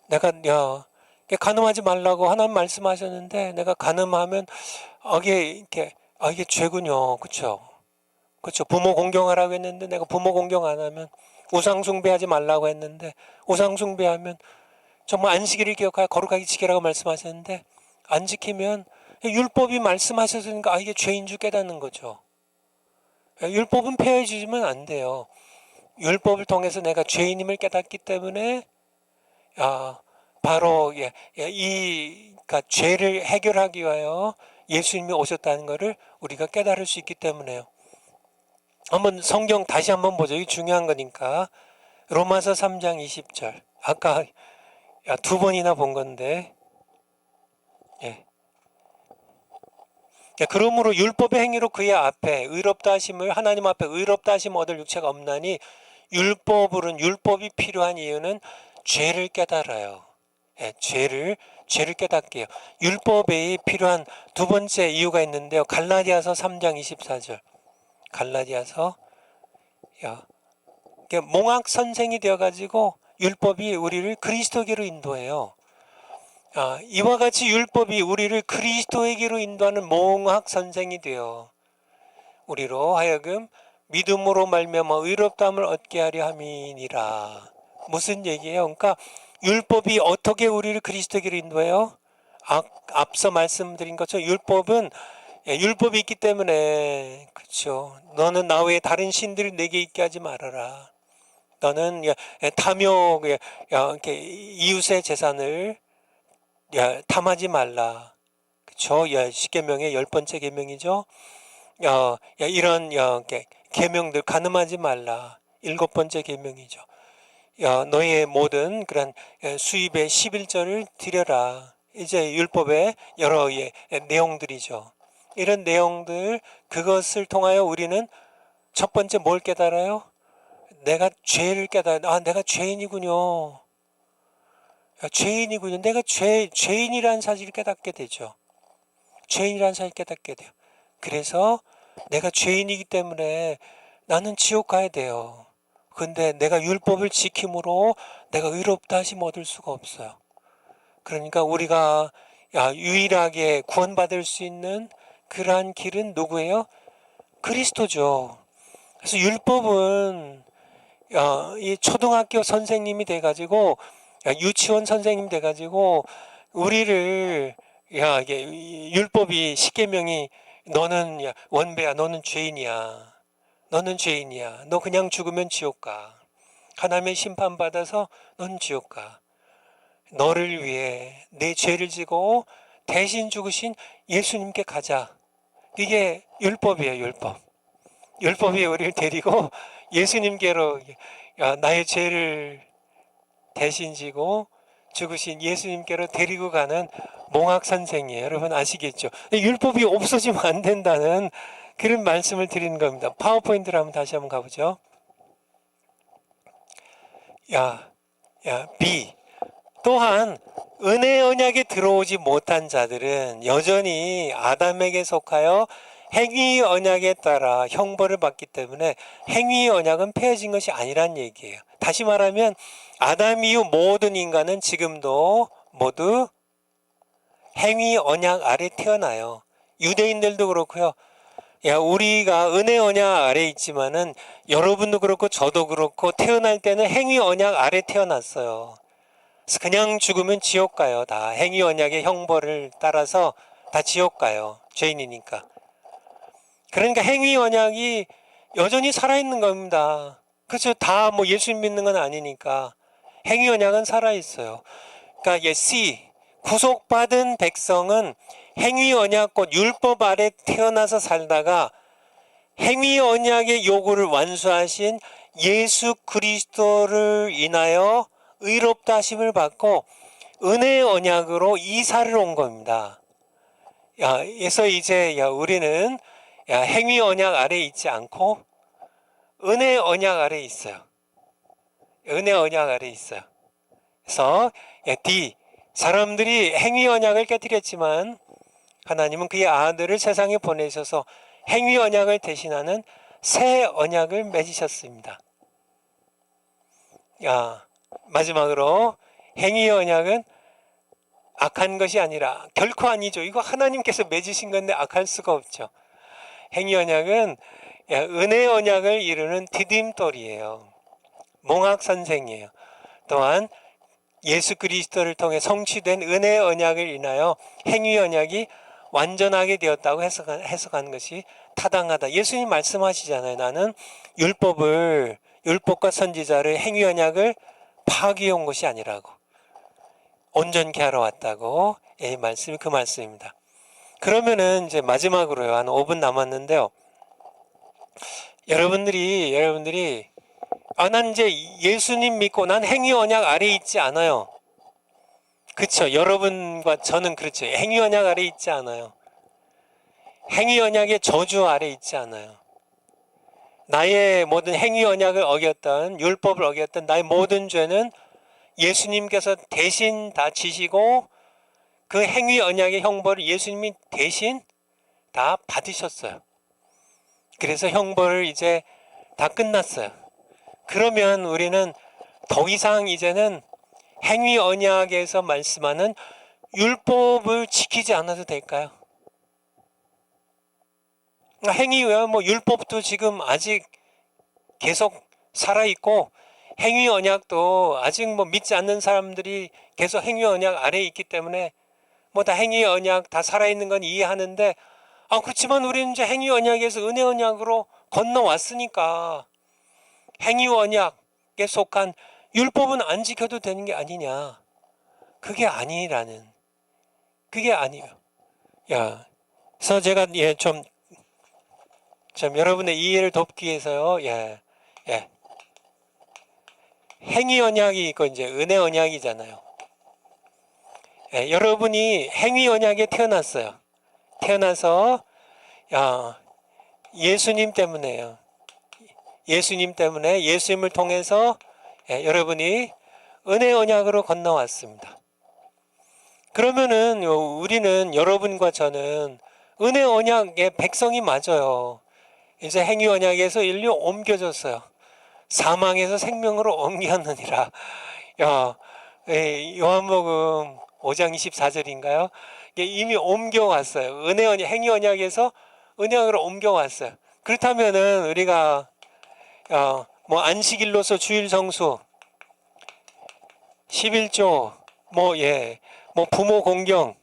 내가 간음하지 말라고 하나님 말씀하셨는데 내가 간음하면 이게 죄군요. 그렇죠? 그렇죠. 부모 공경하라고 했는데 내가 부모 공경 안 하면, 우상 숭배하지 말라고 했는데 우상 숭배하면, 정말 안식일을 기억하여 거룩하게 지키라고 말씀하셨는데 안 지키면 율법이 말씀하셨으니까 이게 죄인 줄 깨닫는 거죠. 율법은 폐해지면 안 돼요. 율법을 통해서 내가 죄인임을 깨닫기 때문에 바로 그러니까 죄를 해결하기 위하여 예수님이 오셨다는 것을 우리가 깨달을 수 있기 때문에요. 한번 성경 다시 한번 보죠. 이게 중요한 거니까. 로마서 3장 20절. 아까 두 번이나 본 건데. 그러므로 율법의 행위로 그의 앞에 의롭다 하심을, 하나님 앞에 의롭다 하심을 얻을 육체가 없나니 율법이 필요한 이유는 죄를 깨달아요. 죄를 깨닫게요. 율법이 필요한 두 번째 이유가 있는데요. 갈라디아서 3장 24절. 갈라디아서 몽학 선생이 되어가지고 율법이 우리를 그리스도에게로 인도해요. 이와 같이 율법이 우리를 그리스도에게로 인도하는 몽학 선생이 돼요. 우리로 하여금 믿음으로 말미암아 의롭다함을 얻게 하려 함이니라. 무슨 얘기예요? 그러니까 율법이 어떻게 우리를 그리스도께로 인도해요? 앞서 말씀드린 것처럼 율법이 있기 때문에, 그렇죠. 너는 나 외에 다른 신들을 내게 있게 하지 말아라. 너는 탐욕, 이렇게 이웃의 재산을 탐하지 말라. 그렇죠. 십계명의 10번째 계명이죠. 이런 계명들 가늠하지 말라. 7번째 계명이죠. 너의 모든 그런 수입의 11조를 드려라. 이제 율법의 여러 내용들이죠. 이런 내용들, 그것을 통하여 우리는 첫 번째 뭘 깨달아요? 내가 죄를 깨달아. 내가 죄인이군요. 죄인이군요. 내가 죄인이라는 사실을 깨닫게 되죠. 죄인이라는 사실을 깨닫게 돼요. 그래서 내가 죄인이기 때문에 나는 지옥 가야 돼요. 근데 내가 율법을 지킴으로 내가 의롭다 하심 얻을 수가 없어요. 그러니까 우리가 유일하게 구원받을 수 있는 그러한 길은 누구예요? 그리스도죠. 그래서 율법은 이 초등학교 선생님이 돼가지고 유치원 선생님 돼가지고 우리를 이게 율법이 십계명이 너는 원배야, 너는 죄인이야, 너는 죄인이야, 너 그냥 죽으면 지옥 가, 하나님의 심판 받아서 넌 지옥 가, 너를 위해 내 죄를 지고 대신 죽으신 예수님께 가자. 이게 율법이에요. 율법이 우리를 데리고 예수님께로, 나의 죄를 대신 지고 죽으신 예수님께로 데리고 가는 몽학 선생이에요. 여러분 아시겠죠? 율법이 없어지면 안 된다는 그런 말씀을 드리는 겁니다. 파워포인트를 한번 다시 한번 가보죠. B. 또한 은혜 언약에 들어오지 못한 자들은 여전히 아담에게 속하여 행위 언약에 따라 형벌을 받기 때문에 행위 언약은 폐해진 것이 아니란 얘기예요. 다시 말하면 아담 이후 모든 인간은 지금도 모두 행위 언약 아래 태어나요. 유대인들도 그렇고요. 우리가 은혜 언약 아래 있지만은 여러분도 그렇고 저도 그렇고 태어날 때는 행위 언약 아래 태어났어요. 그래서 그냥 죽으면 지옥 가요. 다 행위 언약의 형벌을 따라서 다 지옥 가요. 죄인이니까. 그러니까 행위 언약이 여전히 살아있는 겁니다. 그렇죠. 다 뭐 예수님 믿는 건 아니니까 행위 언약은 살아있어요. 그러니까 C, 구속받은 백성은 행위 언약 곧 율법 아래 태어나서 살다가 행위 언약의 요구를 완수하신 예수 그리스도를 인하여 의롭다 하심을 받고 은혜의 언약으로 이사를 온 겁니다. 그래서 이제 우리는 행위 언약 아래 있지 않고 은혜 언약 아래 있어요. 은혜 언약 아래 있어요. 그래서 D, 사람들이 행위 언약을 깨뜨렸지만 하나님은 그의 아들을 세상에 보내셔서 행위 언약을 대신하는 새 언약을 맺으셨습니다. 마지막으로 행위 언약은 악한 것이 아니라, 결코 아니죠. 이거 하나님께서 맺으신 건데 악할 수가 없죠. 행위 언약은 은혜 언약을 이루는 디딤돌이에요. 몽학 선생이에요. 또한 예수 그리스도를 통해 성취된 은혜 언약을 인하여 행위 언약이 완전하게 되었다고 해석하는 것이 타당하다. 예수님 말씀하시잖아요. 나는 율법과 선지자를 행위 언약을 파기해 온 것이 아니라고, 온전케 하러 왔다고. 말씀이 그 말씀입니다. 그러면은 이제 마지막으로요. 한 5분 남았는데요. 여러분들이 난 이제 예수님 믿고 난 행위 언약 아래 있지 않아요. 그렇죠. 여러분과 저는 그렇죠. 행위 언약 아래 있지 않아요. 행위 언약의 저주 아래 있지 않아요. 나의 모든 행위 언약을 어겼던, 율법을 어겼던 나의 모든 죄는 예수님께서 대신 다 지시고 그 행위 언약의 형벌을 예수님이 대신 다 받으셨어요. 그래서 형벌을 이제 다 끝났어요. 그러면 우리는 더 이상 이제는 행위 언약에서 말씀하는 율법을 지키지 않아도 될까요? 행위와 뭐 율법도 지금 아직 계속 살아 있고 행위 언약도 아직 뭐 믿지 않는 사람들이 계속 행위 언약 아래에 있기 때문에 뭐 다 행위 언약 다 살아 있는 건 이해하는데 그렇지만 우리는 이제 행위 언약에서 은혜 언약으로 건너왔으니까 행위 언약에 속한 율법은 안 지켜도 되는 게 아니냐. 그게 아니라는. 그게 아니에요. 야, 그래서 제가 좀 여러분의 이해를 돕기 위해서요. 행위 언약이 있고 이제 은혜 언약이잖아요. 여러분이 행위 언약에 태어났어요. 태어나서 예수님 때문에요. 예수님 때문에 예수님을 통해서 여러분이 은혜 언약으로 건너왔습니다. 그러면은 우리는 여러분과 저는 은혜 언약의 백성이 맞아요. 이제 행위 언약에서 인류 옮겨졌어요. 사망에서 생명으로 옮겼느니라. 요한복음 5장 24절인가요? 이미 옮겨왔어요. 은혜 언약, 행위 언약에서 은혜 언약으로 옮겨왔어요. 그렇다면은 우리가 뭐 안식일로서 주일 성수, 11조, 뭐 부모 공경,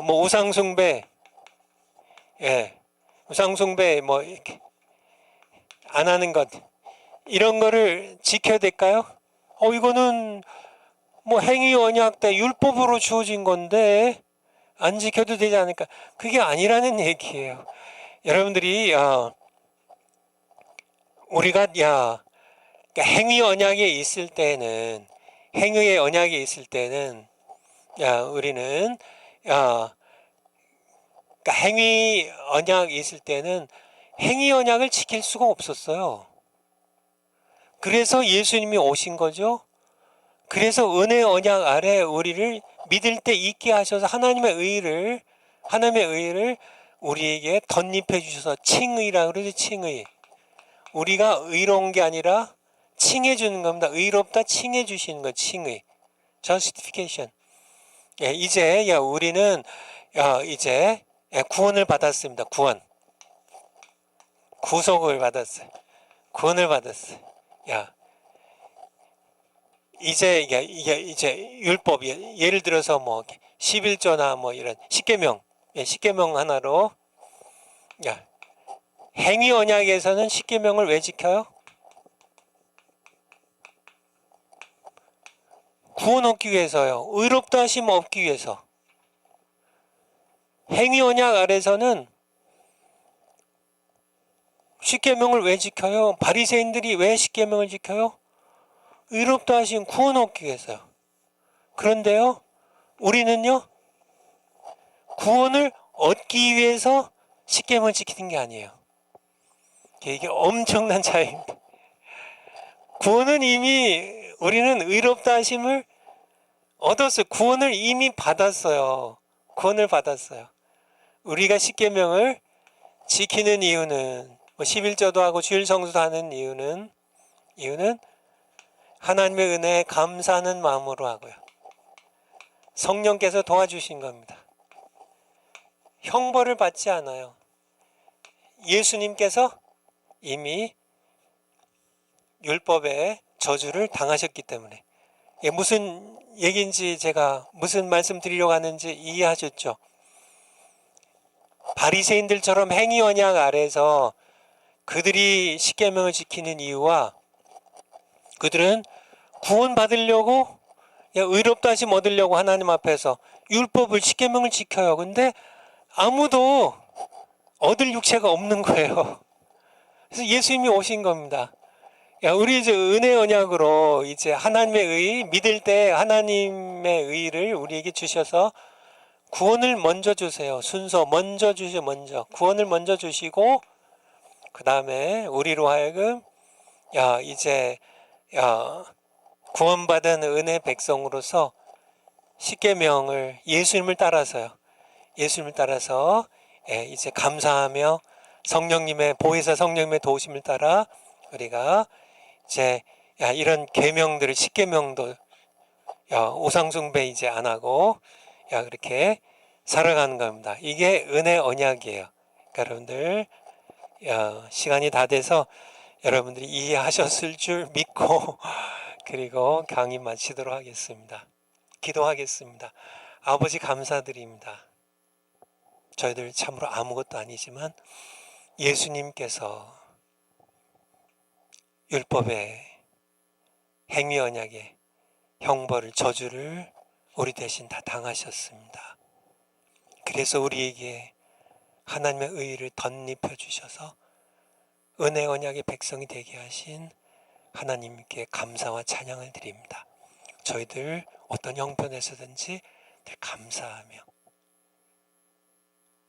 뭐 우상숭배, 우상숭배 뭐 이렇게 안 하는 것, 이런 거를 지켜야 될까요? 이거는 뭐 행위 언약 때 율법으로 주어진 건데 안 지켜도 되지 않을까? 그게 아니라는 얘기예요. 여러분들이 우리가 그러니까 행위 언약에 있을 때는 행위의 언약에 있을 때는 우리는 그러니까 행위 언약이 있을 때는 행위 언약을 지킬 수가 없었어요. 그래서 예수님이 오신 거죠. 그래서 은혜 언약 아래 우리를 믿을 때 있게 하셔서 하나님의 의를 우리에게 덧입혀 주셔서 칭의라 그러죠. 칭의. 우리가 의로운 게 아니라 칭해 주는 겁니다. 의롭다 칭해 주시는 거. 칭의. justification. 이제 우리는 이제 구원을 받았습니다. 구속을 받았어요. 구원을 받았어요. 이제 이제 율법, 예를 들어서 뭐 11조나 뭐 이런 십계명 하나로 행위 언약에서는 십계명을 왜 지켜요? 구원 얻기 위해서요. 의롭다 하심 얻기 위해서. 행위 언약 아래서는 십계명을 왜 지켜요? 바리새인들이 왜 십계명을 지켜요? 의롭다 하신 구원 얻기 위해서요. 그런데요, 우리는요, 구원을 얻기 위해서 십계명을 지키는 게 아니에요. 이게 엄청난 차이입니다. 구원은 이미 우리는 의롭다 하심을 얻었어요. 구원을 이미 받았어요. 구원을 받았어요. 우리가 십계명을 지키는 이유는 뭐 11조도 하고 주일 성수도 하는 이유는 하나님의 은혜에 감사하는 마음으로 하고요. 성령께서 도와주신 겁니다. 형벌을 받지 않아요. 예수님께서 이미 율법의 저주를 당하셨기 때문에. 무슨 얘기인지 제가 무슨 말씀 드리려고 하는지 이해하셨죠? 바리새인들처럼 행위 언약 아래서 그들이 십계명을 지키는 이유와 그들은 구원 받으려고 의롭다 하심 얻으려고 하나님 앞에서 율법을 십계명을 지켜요. 근데 아무도 얻을 육체가 없는 거예요. 그래서 예수님이 오신 겁니다. 우리 이제 은혜 언약으로 이제 하나님의 의 믿을 때 하나님의 의를 우리에게 주셔서 구원을 먼저 주세요. 순서 먼저 주시고 구원을 먼저 주시고 그 다음에 우리로 하여금 이제 구원받은 은혜 백성으로서 십계명을 예수님을 따라서 이제 감사하며 성령님의 보혜사 성령님의 도우심을 따라 우리가 이제 이런 계명들을 십계명도 우상숭배 이제 안 하고 그렇게 살아가는 겁니다. 이게 은혜 언약이에요. 그러니까 여러분들 시간이 다 돼서 여러분들이 이해하셨을 줄 믿고 그리고 강의 마치도록 하겠습니다. 기도하겠습니다. 아버지 감사드립니다. 저희들 참으로 아무것도 아니지만 예수님께서 율법의 행위 언약의 형벌을 저주를 우리 대신 다 당하셨습니다. 그래서 우리에게 하나님의 의의를 덧입혀 주셔서 은혜 언약의 백성이 되게 하신 하나님께 감사와 찬양을 드립니다. 저희들 어떤 형편에서든지 늘 감사하며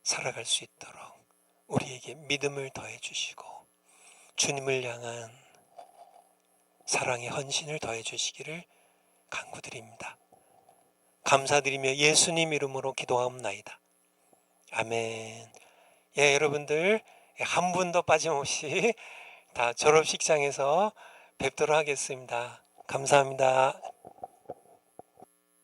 살아갈 수 있도록 우리에게 믿음을 더해 주시고 주님을 향한 사랑의 헌신을 더해 주시기를 간구드립니다. 감사드리며 예수님 이름으로 기도하옵나이다. 아멘. 예, 여러분들 한 분도 빠짐없이 다 졸업식장에서 뵙도록 하겠습니다. 감사합니다.